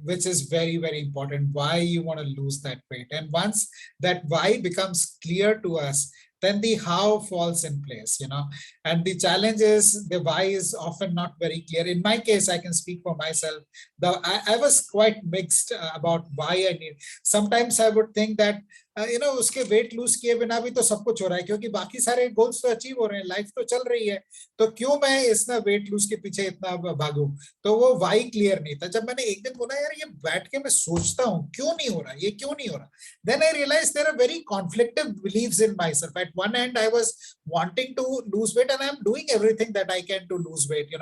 which is very, very important, why you want to lose that weight. And once that why becomes clear to us, then the how falls in place, and the challenge is the why is often not very clear. In my case, I can speak for myself. I was quite mixed about why I need. Sometimes I would think that उसके weight lose किए बिना भी तो सब कुछ हो रहा है, क्योंकि बाकी सारे गोल्स तो अचीव हो रहे हैं, लाइफ तो चल रही है, तो क्यों मैं इतना वेट लूज के पीछे इतना भागूं। तो वो वाई क्लियर नहीं था। जब मैंने एक दिन बोला यार ये बैठ के मैं सोचता हूँ क्यों नहीं हो रहा, ये क्यों नहीं हो रहा, then I realized there are very conflicting beliefs in myself. At one end I was wanting to lose weight and I'm doing everything that I can to lose weight,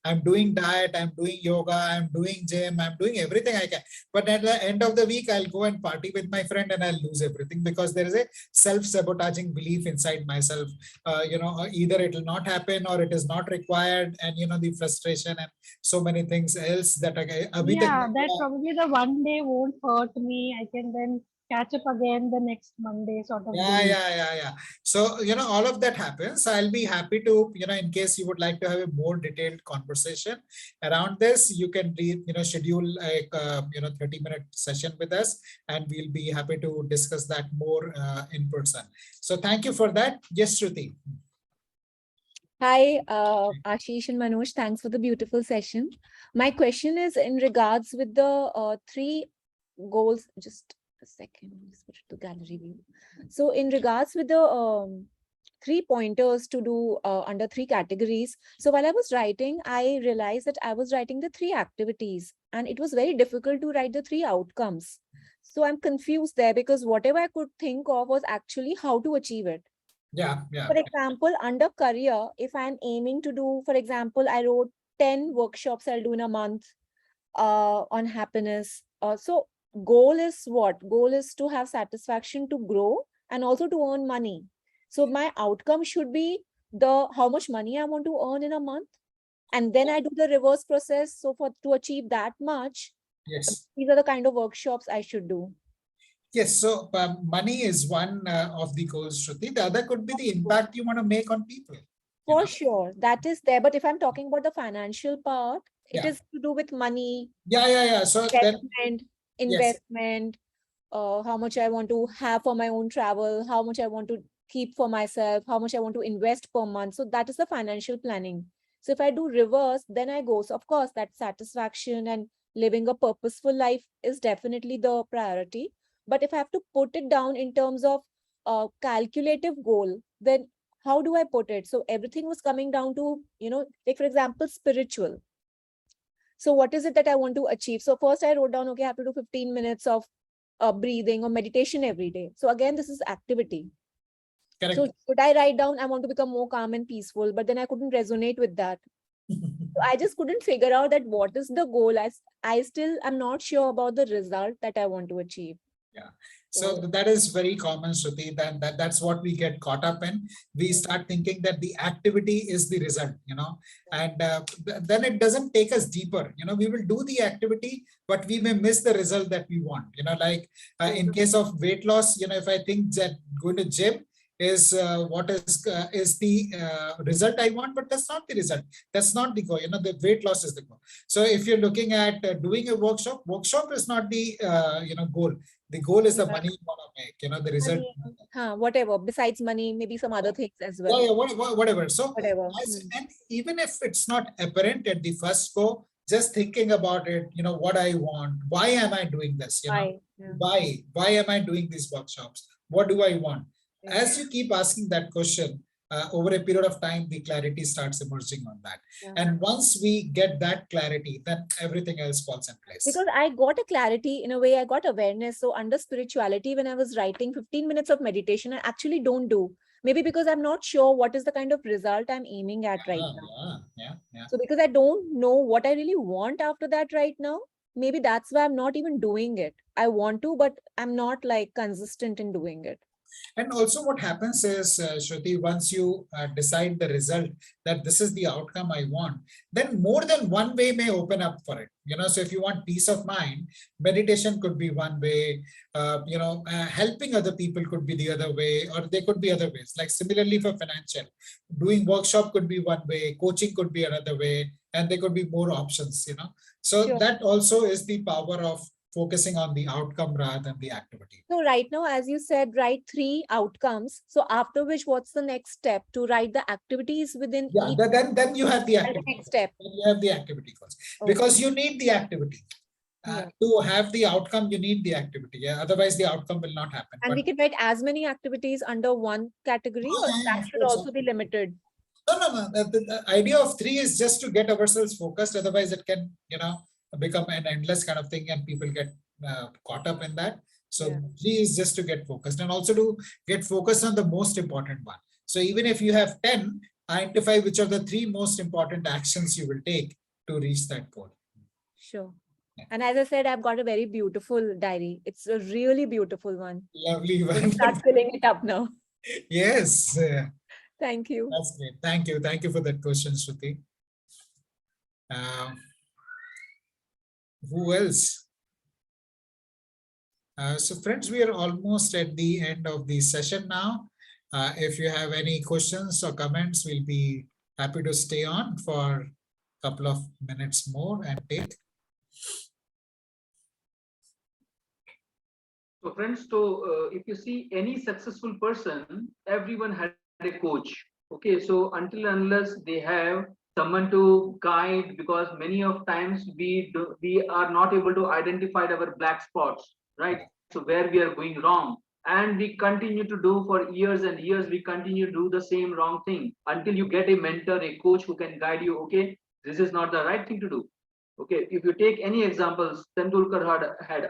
I'm doing diet, I'm doing yoga, I'm doing gym, I'm doing everything I can, but at the end of the week I'll go and party with my friend and I'll lose everything because there is a self-sabotaging belief inside myself. Either it will not happen or it is not required, and the frustration and so many things else that Yeah, that probably the one day won't hurt me. I can then catch up again the next Monday sort of belief. Yeah. So, all of that happens. I'll be happy to, in case you would like to have a more detailed conversation around this, you can, schedule like, 30-minute session with us, and we'll be happy to discuss that more in person. So thank you for that. Yes, Shruti. Hi, Ashish and Manoj. Thanks for the beautiful session. My question is in regards with the 3 goals. Just a second, just put it to gallery view. So in regards with the 3 pointers to do under 3 categories. So while I was writing, I realized that I was writing the 3 activities and it was very difficult to write the 3 outcomes. So I'm confused there because whatever I could think of was actually how to achieve it. Yeah. For example, under career, if I'm aiming to do, for example, I wrote 10 workshops I'll do in a month on happiness. So goal is what? Goal is to have satisfaction, to grow, and also to earn money. So my outcome should be how much money I want to earn in a month. And then I do the reverse process. So to achieve that much, Yes. these are the kind of workshops I should do. Yes, so money is one of the goals, Shruti. The other could be the impact you want to make on people. For sure, that is there. But if I'm talking about the financial part, it is to do with money. Yeah. So investment, how much I want to have for my own travel, how much I want to keep for myself, how much I want to invest per month. So that is the financial planning. So if I do reverse, then I go. So of course, that satisfaction and living a purposeful life is definitely the priority. But if I have to put it down in terms of a calculative goal, then how do I put it? So everything was coming down to, like for example, spiritual. So what is it that I want to achieve? So first I wrote down, okay, I have to do 15 minutes of breathing or meditation every day. So again, this is activity. Correct. So should I write down, I want to become more calm and peaceful, but then I couldn't resonate with that. So I just couldn't figure out that what is the goal. I still am not sure about the result that I want to achieve. Yeah. So that is very common, Shruti. That's what we get caught up in. We start thinking that the activity is the result, and then it doesn't take us deeper. We will do the activity, but we may miss the result that we want. Like in case of weight loss, if I think that going to gym is what is the result I want, but that's not the result. That's not the goal. The weight loss is the goal. So if you're looking at doing a workshop is not the goal. The goal is the money you want to make. The result. Whatever. Besides money, maybe some other things as well. Yeah, whatever. So whatever. And even if it's not apparent at the first go, just thinking about it, what I want, why am I doing this? Why am I doing these workshops? What do I want? As you keep asking that question, over a period of time, the clarity starts emerging on that. And once we get that clarity, then everything else falls in place. Because I got a clarity in a way, I got awareness. So under spirituality, when I was writing 15 minutes of meditation, I actually don't do. Maybe because I'm not sure what is the kind of result I'm aiming at right now. Yeah. So because I don't know what I really want after that right now, maybe that's why I'm not even doing it. I want to, but I'm not like consistent in doing it. And also what happens is, Shruti, once you decide the result that this is the outcome I want, then more than one way may open up for it. So if you want peace of mind, meditation could be one way, helping other people could be the other way, or there could be other ways. Like similarly for financial, doing workshop could be one way, coaching could be another way, and there could be more options, So that also is the power of focusing on the outcome rather than the activity. So right now, as you said, write 3 outcomes. So after which, what's the next step? To write the activities within each. Then you have the activity. Next step. Then you have the activity first. Because you need the activity. To have the outcome, you need the activity. Otherwise, the outcome will not happen. And we can write as many activities under one category, or that should also be limited. No. The idea of 3 is just to get ourselves focused. Otherwise, it can, become an endless kind of thing, and people get caught up in that. So 3 is just to get focused, and also to get focused on the most important one. So even if you have 10, identify which are the 3 most important actions you will take to reach that goal. Sure. And as I said, I've got a very beautiful diary. It's a really beautiful one. Lovely one. We'll start filling it up now. Yes. Thank you. That's great. Thank you. Thank you for that question, Shruti. Who else? So friends, we are almost at the end of the session now. If you have any questions or comments, we'll be happy to stay on for a couple of minutes more and take. So friends, if you see any successful person, everyone had a coach. Okay, so until unless they have someone to guide, because many of times we are not able to identify our black spots, right? So where we are going wrong, and we continue to do for years and years, we continue to do the same wrong thing until you get a mentor, a coach who can guide you. Okay, this is not the right thing to do. Okay, if you take any examples, Tendulkar had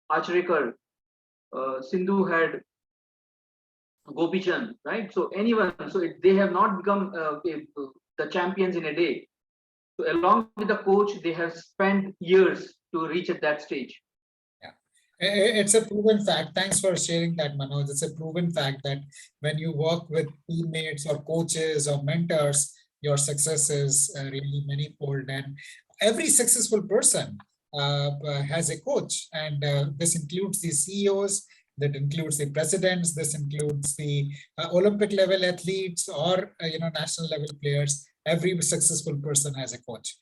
Achrekar, Sindhu had Gopi Chand, right? So anyone, so they have not become the champions in a day. So along with the coach, they have spent years to reach at that stage. Yeah, it's a proven fact. Thanks for sharing that, Manoj. It's a proven fact that when you work with teammates or coaches or mentors, your success is really manifold. And every successful person has a coach, and this includes the CEOs, that includes the presidents, this includes the Olympic level athletes or national level players. Every successful person has a coach.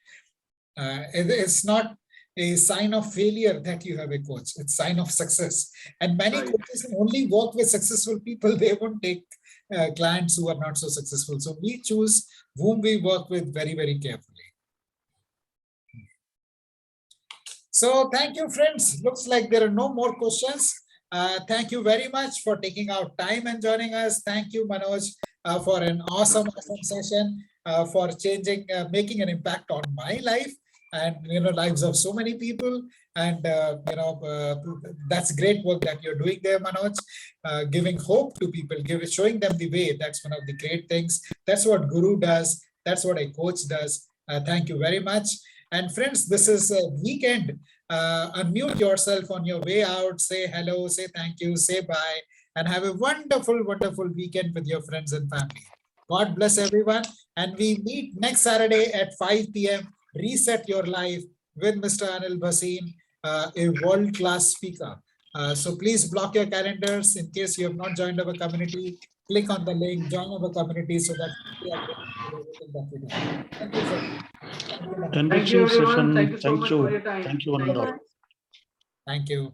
It's not a sign of failure that you have a coach. It's a sign of success. And many coaches only work with successful people. They won't take clients who are not so successful. So we choose whom we work with very, very carefully. So thank you, friends. Looks like there are no more questions. Thank you very much for taking out time and joining us. Thank you, Manoj, for an awesome session, for changing, making an impact on my life and lives of so many people. And that's great work that you're doing there, Manoj. Giving hope to people, showing them the way. That's one of the great things. That's what Guru does. That's what a coach does. Thank you very much. And friends, this is a weekend. Unmute yourself on your way out, say hello, say thank you, say bye, and have a wonderful, wonderful weekend with your friends and family. God bless everyone. And we meet next Saturday at 5 p.m. Reset your life with Mr. Anil Bhasin, a world-class speaker. So please block your calendars in case you have not joined our community. Click on the link, join our community so that we are everything that we do. Thank you, friends. Thank you, Manoj. Thank you, Enriching everyone. session. Thank you so much for your time. Thank you, one and Thank all. you. Thank you.